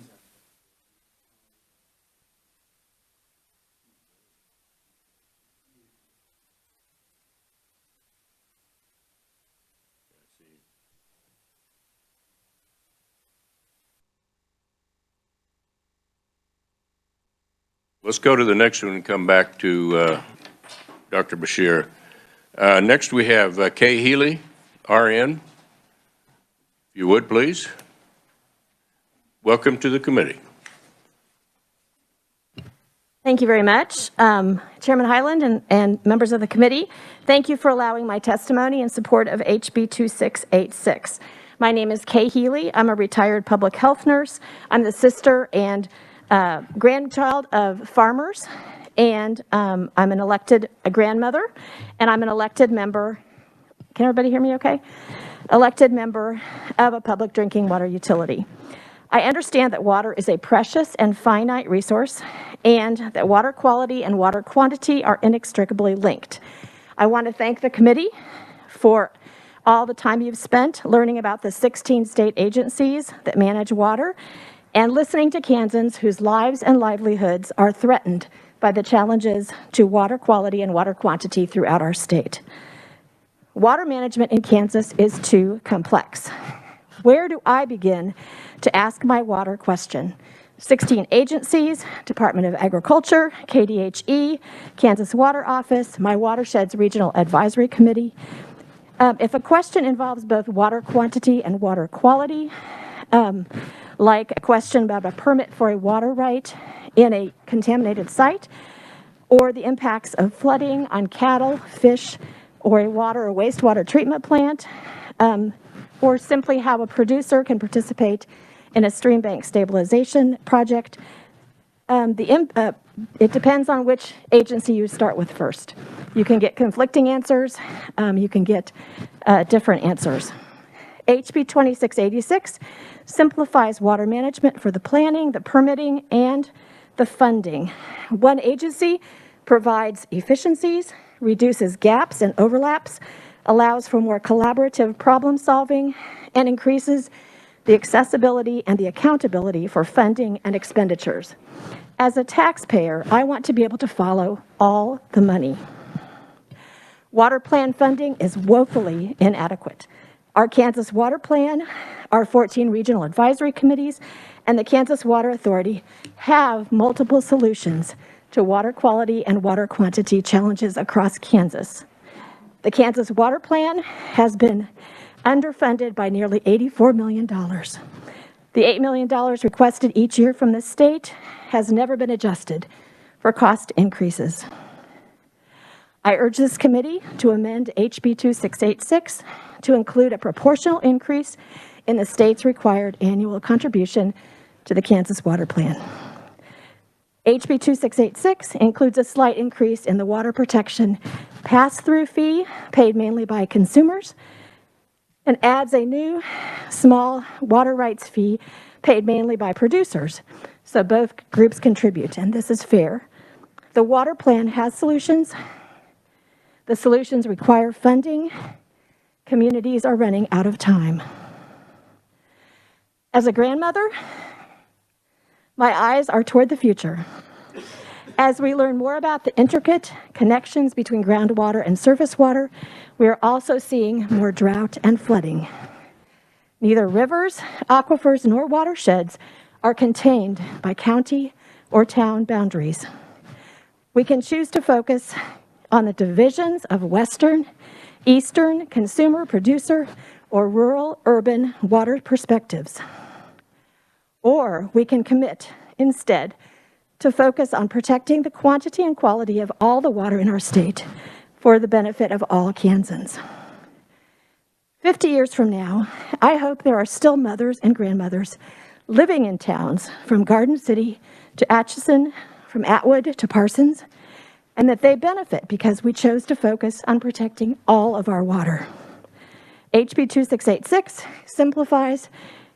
Let's go to the next one and come back to Dr. Bashir. Next we have Kay Healy, RN. If you would, please. Welcome to the committee. Thank you very much. Chairman Hyland and members of the committee, thank you for allowing my testimony in support of HB 2686. My name is Kay Healy. I'm a retired public health nurse. I'm the sister and grandchild of farmers, and I'm an elected grandmother, and I'm an elected member. Can everybody hear me okay? Elected member of a public drinking water utility. I understand that water is a precious and finite resource, and that water quality and water quantity are inextricably linked. I want to thank the committee for all the time you've spent learning about the 16 state agencies that manage water and listening to Kansans whose lives and livelihoods are threatened by the challenges to water quality and water quantity throughout our state. Water management in Kansas is too complex. Where do I begin to ask my water question? 16 agencies, Department of Agriculture, KDHE, Kansas Water Office, my Watersheds Regional Advisory Committee. If a question involves both water quantity and water quality, like a question about a permit for a water right in a contaminated site, or the impacts of flooding on cattle, fish, or a water or wastewater treatment plant, or simply how a producer can participate in a stream bank stabilization project. It depends on which agency you start with first. You can get conflicting answers. You can get different answers. HB 2686 simplifies water management for the planning, the permitting, and the funding. One agency provides efficiencies, reduces gaps and overlaps, allows for more collaborative problem solving, and increases the accessibility and the accountability for funding and expenditures. As a taxpayer, I want to be able to follow all the money. Water plan funding is woefully inadequate. Our Kansas Water Plan, our 14 regional advisory committees, and the Kansas Water Authority have multiple solutions to water quality and water quantity challenges across Kansas. The Kansas Water Plan has been underfunded by nearly $84 million. The $8 million requested each year from the state has never been adjusted for cost increases. I urge this committee to amend HB 2686 to include a proportional increase in the state's required annual contribution to the Kansas Water Plan. HB 2686 includes a slight increase in the water protection pass-through fee paid mainly by consumers and adds a new small water rights fee paid mainly by producers. So both groups contribute, and this is fair. The water plan has solutions. The solutions require funding. Communities are running out of time. As a grandmother, my eyes are toward the future. As we learn more about the intricate connections between groundwater and surface water, we are also seeing more drought and flooding. Neither rivers, aquifers, nor watersheds are contained by county or town boundaries. We can choose to focus on the divisions of western, eastern, consumer, producer, or rural, urban water perspectives. Or we can commit instead to focus on protecting the quantity and quality of all the water in our state for the benefit of all Kansans. 50 years from now, I hope there are still mothers and grandmothers living in towns from Garden City to Atchison, from Atwood to Parsons, and that they benefit because we chose to focus on protecting all of our water. HB 2686 simplifies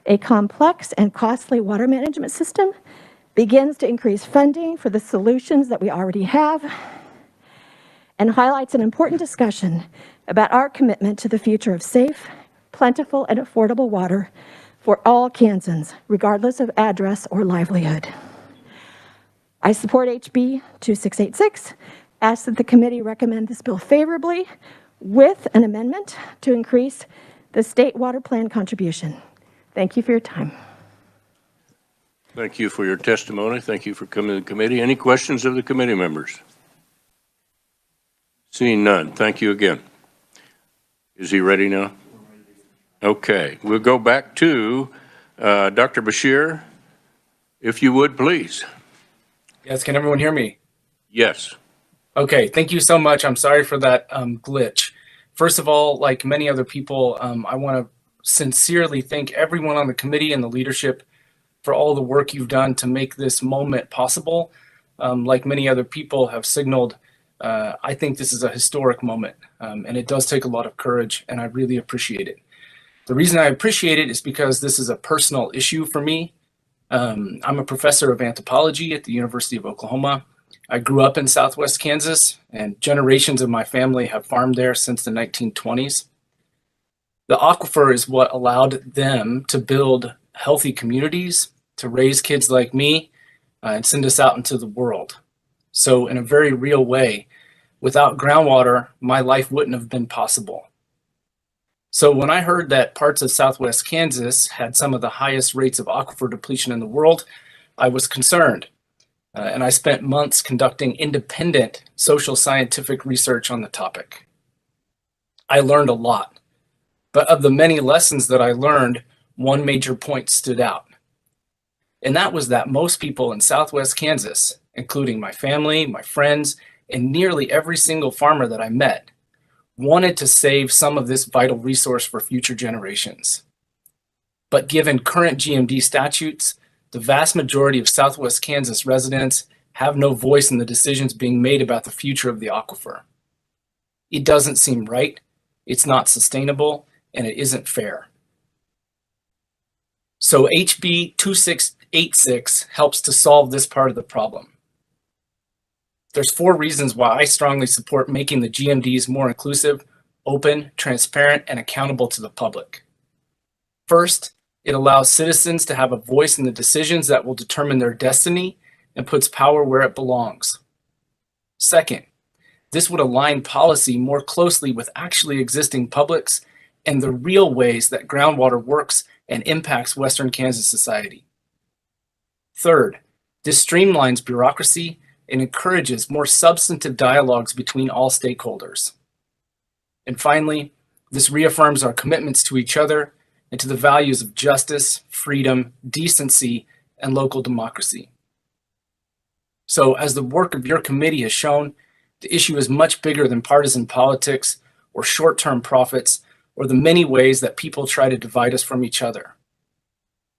a complex and costly water management system, begins to increase funding for the solutions that we already have, and highlights an important discussion about our commitment to the future of safe, plentiful, and affordable water for all Kansans, regardless of address or livelihood. I support HB 2686, ask that the committee recommend this bill favorably with an amendment to increase the state water plan contribution. Thank you for your time. Thank you for your testimony. Thank you for coming to the committee. Any questions of the committee members? Seeing none, thank you again. Is he ready now? Okay, we'll go back to Dr. Bashir, if you would, please. Yes, can everyone hear me? Yes. Okay, thank you so much. I'm sorry for that glitch. First of all, like many other people, I want to sincerely thank everyone on the committee and the leadership for all the work you've done to make this moment possible. Like many other people have signaled, I think this is a historic moment, and it does take a lot of courage, and I really appreciate it. The reason I appreciate it is because this is a personal issue for me. I'm a professor of anthropology at the University of Oklahoma. I grew up in Southwest Kansas, and generations of my family have farmed there since the 1920s. The aquifer is what allowed them to build healthy communities, to raise kids like me, and send us out into the world. So in a very real way, without groundwater, my life wouldn't have been possible. So when I heard that parts of Southwest Kansas had some of the highest rates of aquifer depletion in the world, I was concerned. And I spent months conducting independent social scientific research on the topic. I learned a lot, but of the many lessons that I learned, one major point stood out. And that was that most people in Southwest Kansas, including my family, my friends, and nearly every single farmer that I met, wanted to save some of this vital resource for future generations. But given current GMD statutes, the vast majority of Southwest Kansas residents have no voice in the decisions being made about the future of the aquifer. It doesn't seem right, it's not sustainable, and it isn't fair. So HB 2686 helps to solve this part of the problem. There's 4 reasons why I strongly support making the GMDs more inclusive, open, transparent, and accountable to the public. First, it allows citizens to have a voice in the decisions that will determine their destiny and puts power where it belongs. Second, this would align policy more closely with actually existing publics and the real ways that groundwater works and impacts Western Kansas society. Third, this streamlines bureaucracy and encourages more substantive dialogues between all stakeholders. And finally, this reaffirms our commitments to each other and to the values of justice, freedom, decency, and local democracy. So as the work of your committee has shown, the issue is much bigger than partisan politics or short-term profits or the many ways that people try to divide us from each other.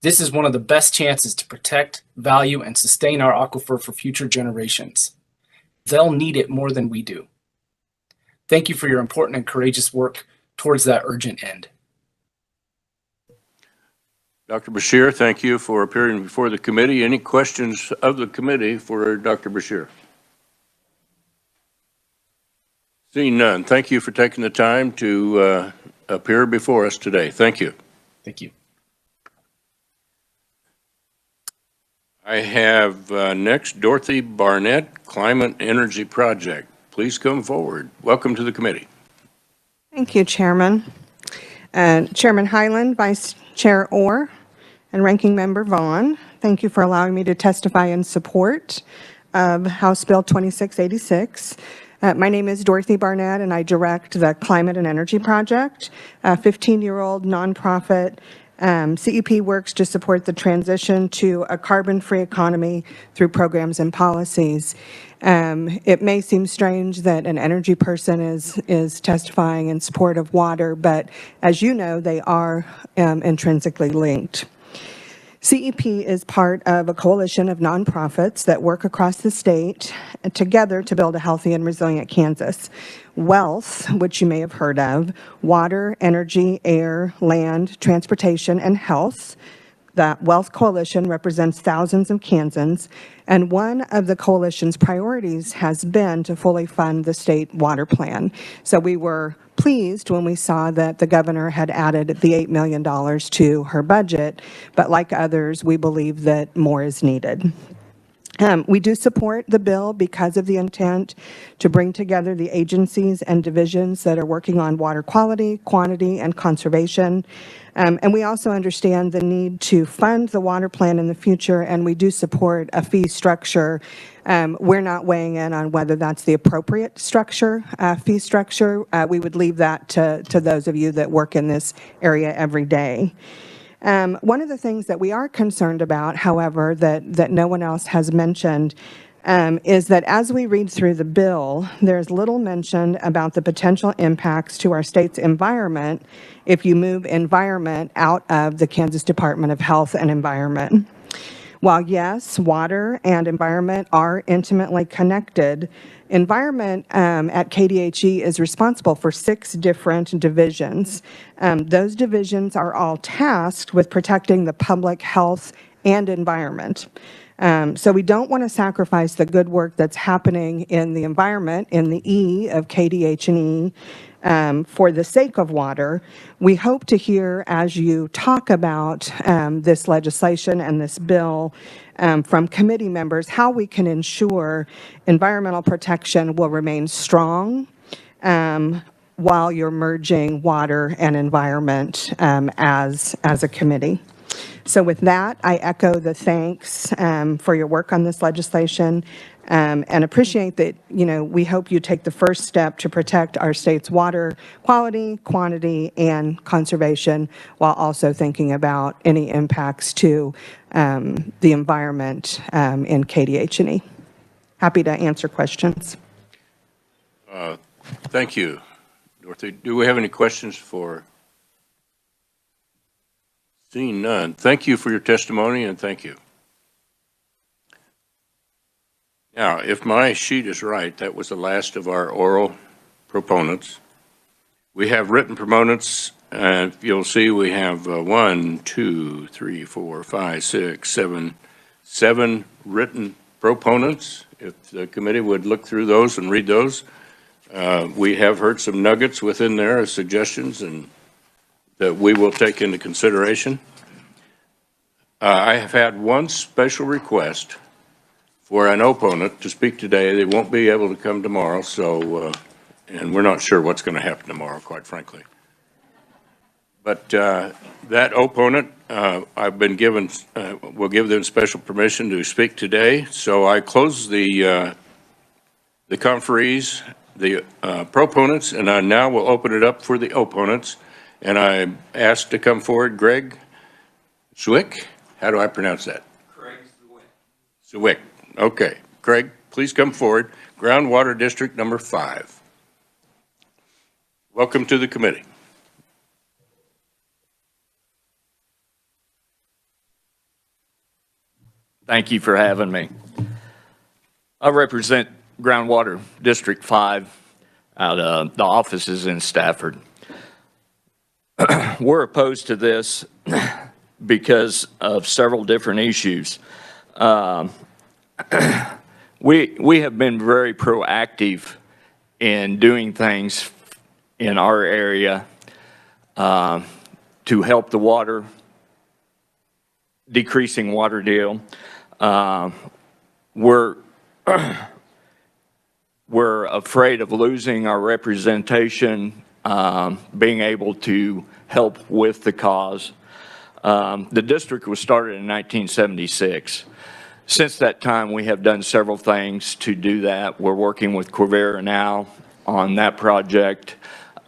This is one of the best chances to protect, value, and sustain our aquifer for future generations. They'll need it more than we do. Thank you for your important and courageous work towards that urgent end. Dr. Bashir, thank you for appearing before the committee. Any questions of the committee for Dr. Bashir? Seeing none, thank you for taking the time to appear before us today. Thank you. Thank you. I have next Dorothy Barnett, Climate Energy Project. Please come forward. Welcome to the committee. Thank you, Chairman. Chairman Highland, Vice Chair Orr, and Ranking Member Vaughn, thank you for allowing me to testify in support of House Bill 2686. My name is Dorothy Barnett, and I direct the Climate and Energy Project, a 15-year-old nonprofit. CEP works to support the transition to a carbon-free economy through programs and policies. It may seem strange that an energy person is testifying in support of water, but as you know, they are intrinsically linked. CEP is part of a coalition of nonprofits that work across the state together to build a healthy and resilient Kansas. Wealth, which you may have heard of, water, energy, air, land, transportation, and health. The Wealth Coalition represents thousands of Kansans, and one of the coalition's priorities has been to fully fund the state water plan. So we were pleased when we saw that the governor had added the $8 million to her budget, but like others, we believe that more is needed. We do support the bill because of the intent to bring together the agencies and divisions that are working on water quality, quantity, and conservation. And we also understand the need to fund the water plan in the future, and we do support a fee structure. We're not weighing in on whether that's the appropriate structure, fee structure. We would leave that to those of you that work in this area every day. One of the things that we are concerned about, however, that no one else has mentioned, is that as we read through the bill, there's little mention about the potential impacts to our state's environment if you move environment out of the Kansas Department of Health and Environment. While yes, water and environment are intimately connected, environment at KDHE is responsible for 6 different divisions. Those divisions are all tasked with protecting the public health and environment. So we don't want to sacrifice the good work that's happening in the environment, in the E of KDH&E, for the sake of water. We hope to hear, as you talk about this legislation and this bill from committee members, how we can ensure environmental protection will remain strong while you're merging water and environment as a committee. So with that, I echo the thanks for your work on this legislation and appreciate that, we hope you take the first step to protect our state's water quality, quantity, and conservation while also thinking about any impacts to the environment in KDH&E. Happy to answer questions. Thank you, Dorothy. Do we have any questions for? Seeing none. Thank you for your testimony, and thank you. Now, if my sheet is right, that was the last of our oral proponents. We have written proponents, and you'll see we have 1, 2, 3, 4, 5, 6, 7 written proponents. If the committee would look through those and read those. We have heard some nuggets within there as suggestions and that we will take into consideration. I have had one special request for an opponent to speak today. They won't be able to come tomorrow, so, and we're not sure what's going to happen tomorrow, quite frankly. But that opponent, I've been given, will give them special permission to speak today. So I close the conferees, the proponents, and I now will open it up for the opponents. And I asked to come forward Greg Zwick. How do I pronounce that? Craig Zwick. Okay. Craig, please come forward. Groundwater District number 5. Welcome to the committee. Thank you for having me. I represent Groundwater District 5 out of the offices in Stafford. We're opposed to this because of several different issues. We have been very proactive in doing things in our area to help the water, decreasing water deal. We're afraid of losing our representation, being able to help with the cause. The district was started in 1976. Since that time, we have done several things to do that. We're working with Corvera now on that project.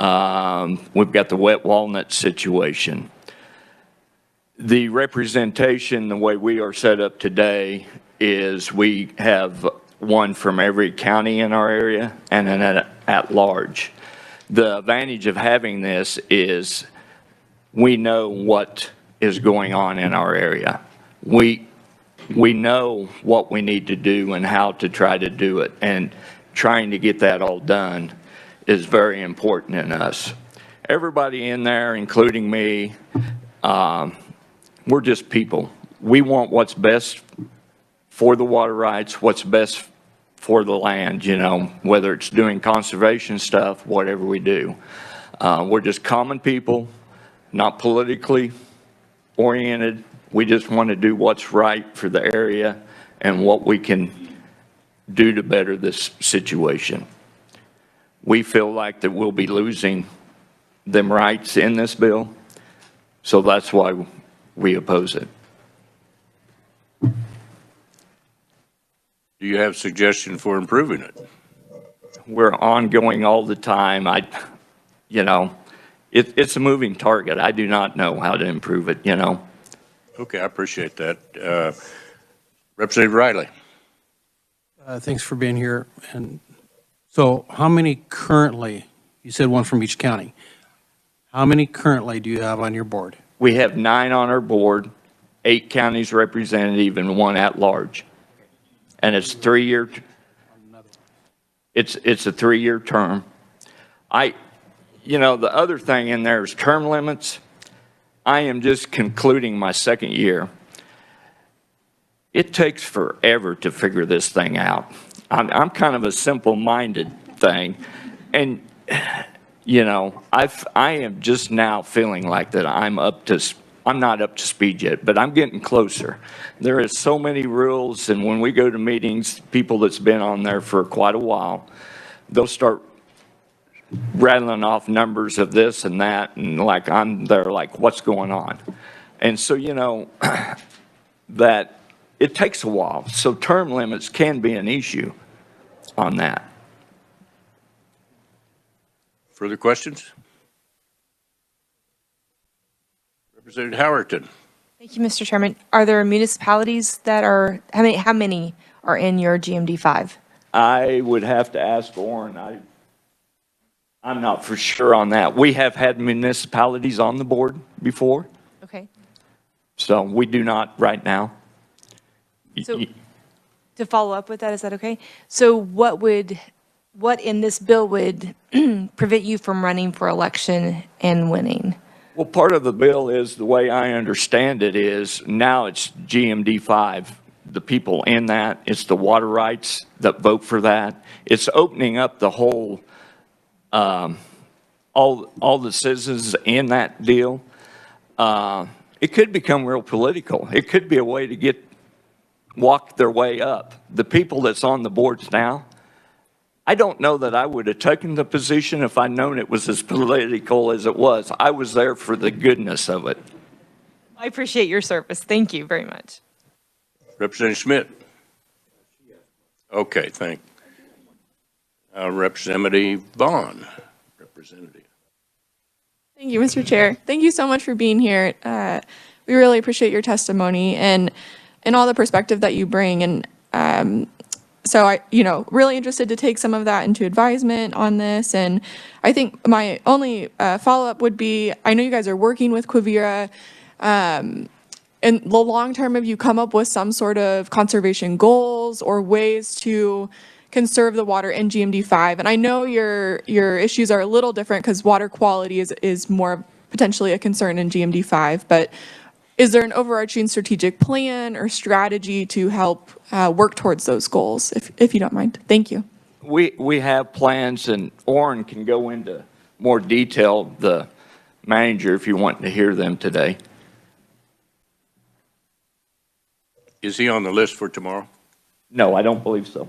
We've got the wet walnut situation. The representation, the way we are set up today, is we have one from every county in our area and an at large. The advantage of having this is we know what is going on in our area. We know what we need to do and how to try to do it, and trying to get that all done is very important in us. Everybody in there, including me, we're just people. We want what's best for the water rights, what's best for the land, you know, whether it's doing conservation stuff, whatever we do. We're just common people, not politically oriented. We just want to do what's right for the area and what we can do to better this situation. We feel like that we'll be losing them rights in this bill, so that's why we oppose it. Do you have suggestion for improving it? We're ongoing all the time. You know, it's a moving target. I do not know how to improve it, you know. Okay, I appreciate that. Representative Riley. Thanks for being here. And so how many currently, you said one from each county. How many currently do you have on your board? We have 9 on our board, 8 counties representative, and 1 at large. And it's 3-year, it's a 3-year term. You know, the other thing in there is term limits. I am just concluding my 2nd year. It takes forever to figure this thing out. I'm kind of a simple-minded thing, and you know, I am just now feeling like that I'm not up to speed yet, but I'm getting closer. There is so many rules, and when we go to meetings, people that's been on there for quite a while, they'll start rattling off numbers of this and that, and like I'm there like, what's going on? And so, you know, that it takes a while. So term limits can be an issue on that. Further questions? Representative Howerton. Thank you, Mr. Chairman. Are there municipalities that are, how many are in your GMD5? I would have to ask Orrin. I'm not for sure on that. We have had municipalities on the board before. Okay. So we do not right now. So to follow up with that, is that okay? So what in this bill would prevent you from running for election and winning? Well, part of the bill is, the way I understand it is, now it's GMD5. The people in that, it's the water rights that vote for that. It's opening up the whole, all the citizens in that deal. It could become real political. It could be a way to walk their way up. The people that's on the boards now, I don't know that I would have taken the position if I'd known it was as political as it was. I was there for the goodness of it. I appreciate your service. Thank you very much. Representative Schmidt. Okay, thank you. Representative Vaughn. Representative. Thank you, Mr. Chair. Thank you so much for being here. We really appreciate your testimony and all the perspective that you bring. And so I, really interested to take some of that into advisement on this. And I think my only follow-up would be, I know you guys are working with Quivira. In the long term, have you come up with some sort of conservation goals or ways to conserve the water in GMD5? And I know your issues are a little different because water quality is more potentially a concern in GMD5, but is there an overarching strategic plan or strategy to help work towards those goals, if you don't mind? Thank you. We have plans, and Orrin can go into more detail, the manager, if you want to hear them today. Is he on the list for tomorrow? No, I don't believe so.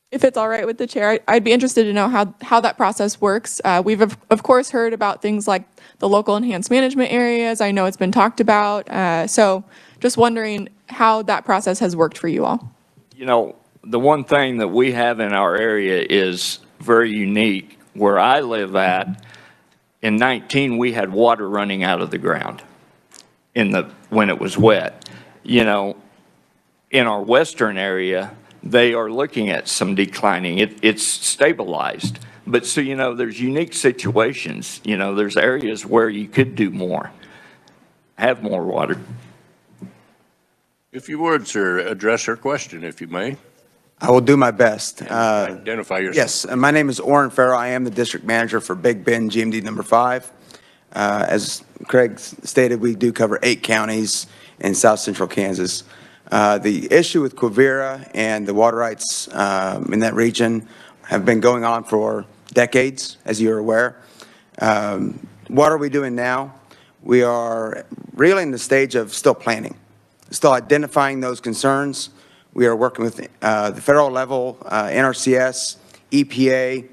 If it's all right with the chair, I'd be interested to know how that process works. We've of course heard about things like the local enhanced management areas. I know it's been talked about. So just wondering how that process has worked for you all. The one thing that we have in our area is very unique. Where I live at, in 19, we had water running out of the ground when it was wet. In our western area, they are looking at some declining. It's stabilized. But so, there's unique situations. There's areas where you could do more, have more water. If you would, sir, address her question, if you may. I will do my best. Identify yourself. Yes, my name is Orrin Farrell. I am the district manager for Big Bend GMD number 5. As Craig stated, we do cover 8 counties in south central Kansas. The issue with Quivira and the water rights in that region have been going on for decades, as you're aware. What are we doing now? We are really in the stage of still planning, still identifying those concerns. We are working with the federal level, NRCS, EPA,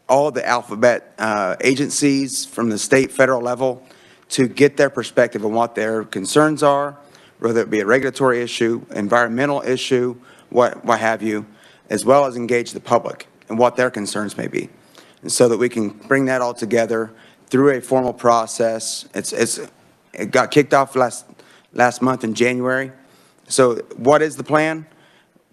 all the alphabet agencies from the state, federal level to get their perspective on what their concerns are, whether it be a regulatory issue, environmental issue, what have you, as well as engage the public and what their concerns may be. And so that we can bring that all together through a formal process. It got kicked off last month in January. So what is the plan?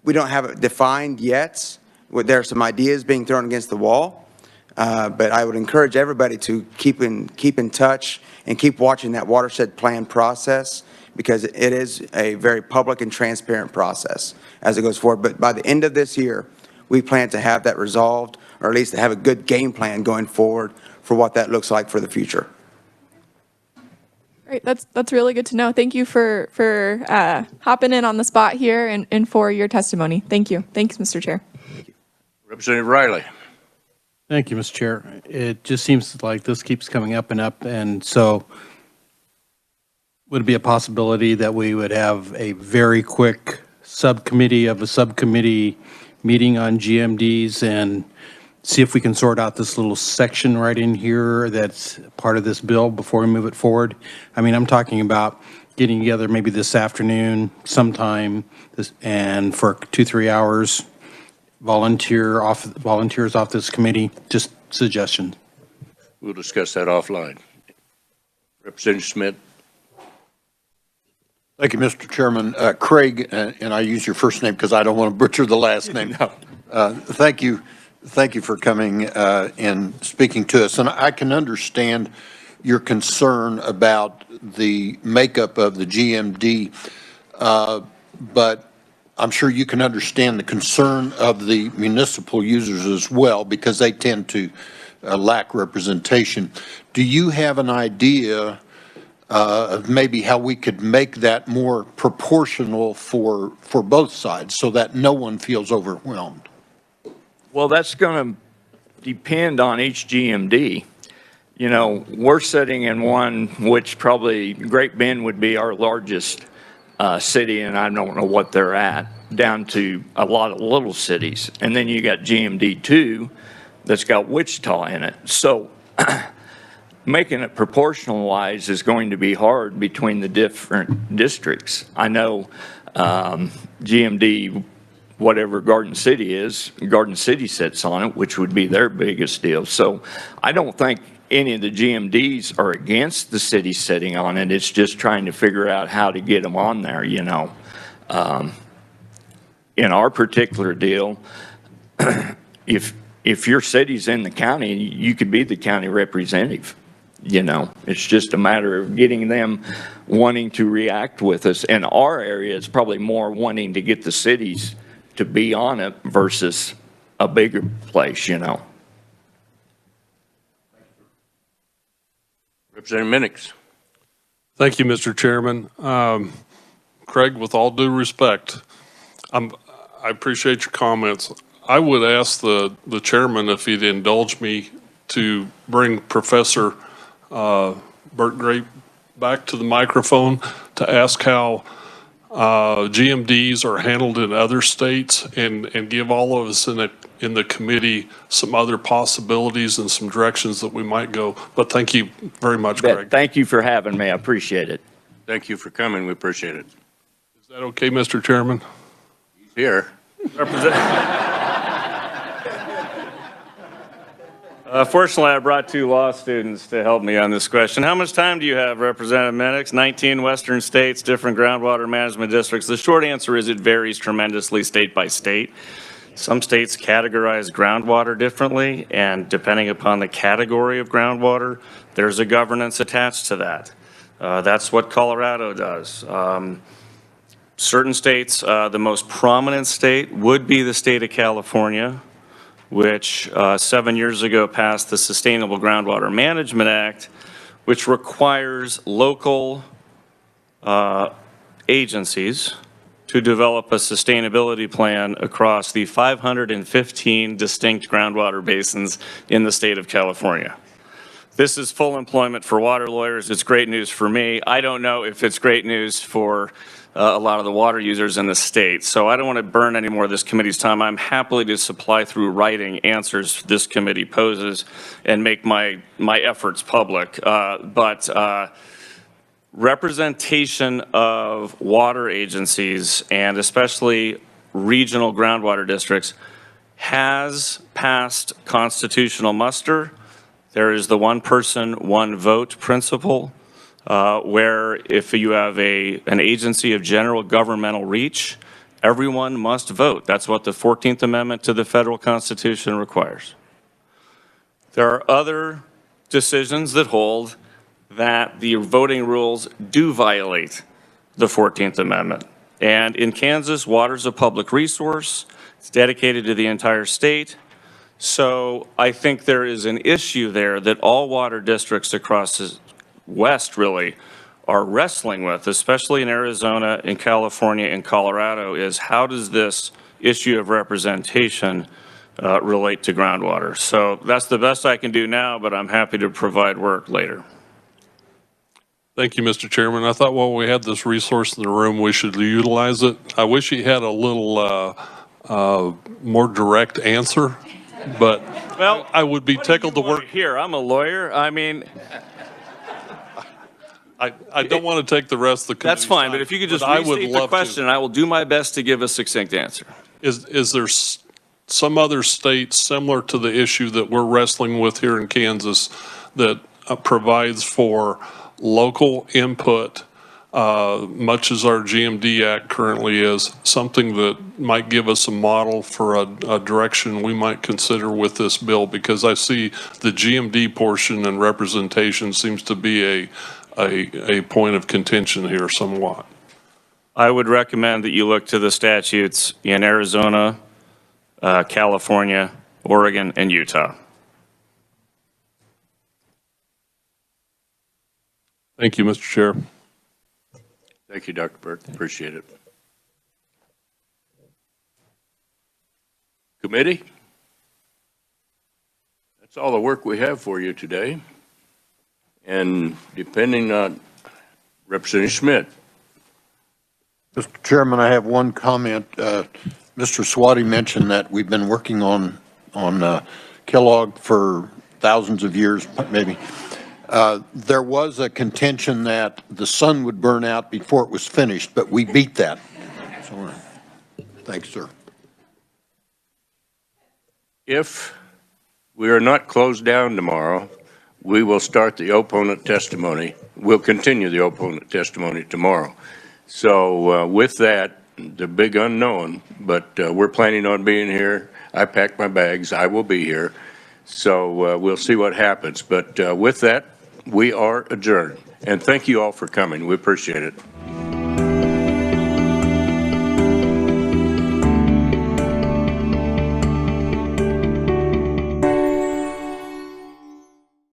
We don't have it defined yet. There are some ideas being thrown against the wall, but I would encourage everybody to keep in touch and keep watching that watershed plan process because it is a very public and transparent process as it goes forward. But by the end of this year, we plan to have that resolved, or at least to have a good game plan going forward for what that looks like for the future. Great, that's really good to know. Thank you for hopping in on the spot here and for your testimony. Thank you. Thanks, Mr. Chair. Representative Riley. Thank you, Mr. Chair. It just seems like this keeps coming up, and so would it be a possibility that we would have a very quick subcommittee of a subcommittee meeting on GMDs and see if we can sort out this little section right in here that's part of this bill before we move it forward? I mean, I'm talking about getting together maybe this afternoon sometime and for 2-3 hours, volunteers off this committee, just suggestions. We'll discuss that offline. Representative Schmidt. Thank you, Mr. Chairman. Craig, and I use your first name because I don't want to butcher the last name. No. Thank you. Thank you for coming and speaking to us. And I can understand your concern about the makeup of the GMD, but I'm sure you can understand the concern of the municipal users as well because they tend to lack representation. Do you have an idea of maybe how we could make that more proportional for both sides so that no one feels overwhelmed? Well, that's going to depend on each GMD. We're sitting in one, which probably Great Bend would be our largest city, and I don't know what they're at, down to a lot of little cities. And then you got GMD 2 that's got Wichita in it. So making it proportional-wise is going to be hard between the different districts. I know GMD whatever Garden City is. Garden City sits on it, which would be their biggest deal. So I don't think any of the GMDs are against the city sitting on it. It's just trying to figure out how to get them on there, you know. In our particular deal, if your city's in the county, you could be the county representative. You know, it's just a matter of getting them wanting to react with us. In our area, it's probably more wanting to get the cities to be on it versus a bigger place, you know. Representative Minix. Thank you, Mr. Chairman. Craig, with all due respect, I appreciate your comments. I would ask the chairman if he'd indulge me to bring Professor Bert Grape back to the microphone to ask how GMDs are handled in other states and give all of us in the committee some other possibilities and some directions that we might go. But thank you very much, Craig. Thank you for having me. I appreciate it. Thank you for coming. We appreciate it. Is that okay, Mr. Chairman? He's here. Fortunately, I brought 2 law students to help me on this question. How much time do you have, Representative Minix? 19 western states, different groundwater management districts. The short answer is it varies tremendously state by state. Some states categorize groundwater differently, and depending upon the category of groundwater, there's a governance attached to that. That's what Colorado does. Certain states, the most prominent state would be the state of California, which 7 years ago passed the Sustainable Groundwater Management Act, which requires local agencies to develop a sustainability plan across the 515 distinct groundwater basins in the state of California. This is full employment for water lawyers. It's great news for me. I don't know if it's great news for a lot of the water users in the state. So I don't want to burn any more of this committee's time. I'm happy to supply through writing answers this committee poses and make my efforts public. Representation of water agencies and especially regional groundwater districts has passed constitutional muster. There is the one person, one vote principle, where if you have an agency of general governmental reach, everyone must vote. That's what the 14th Amendment to the federal Constitution requires. There are other decisions that hold that the voting rules do violate the 14th Amendment. And in Kansas, water's a public resource. It's dedicated to the entire state. So I think there is an issue there that all water districts across the West really are wrestling with, especially in Arizona, in California, and Colorado, is how does this issue of representation relate to groundwater? So that's the best I can do now, but I'm happy to provide work later. Thank you, Mr. Chairman. I thought while we had this resource in the room, we should utilize it. I wish he had a little more direct answer, but well, I would be tickled to work here. I'm a lawyer. I mean, I don't want to take the rest of the committee's that's fine, time, but if you could just I would restate the love question, I will do my best to give a succinct answer. Is there some other state similar to the issue that we're wrestling with here in Kansas that provides for local input, much as our GMD Act currently is, something that might give us a model for a direction we might consider with this bill? Because I see the GMD portion and representation seems to be a point of contention here somewhat. I would recommend that you look to the statutes in Arizona, California, Oregon, and Utah. Thank you, Mr. Chair. Thank you, Dr. Burke. Appreciate it. Committee? That's all the work we have for you today. And depending on Representative Schmidt. Mr. Chairman, I have one comment. Mr. Swati mentioned that we've been working on Kellogg for thousands of years, maybe. There was a contention that the sun would burn out before it was finished, but we beat that. So, thanks, sir. If we are not closed down tomorrow, we will start the opponent testimony. We'll continue the opponent testimony tomorrow. So with that, the big unknown, but we're planning on being here. I packed my bags. I will be here. So we'll see what happens. But with that, we are adjourned. And thank you all for coming. We appreciate it.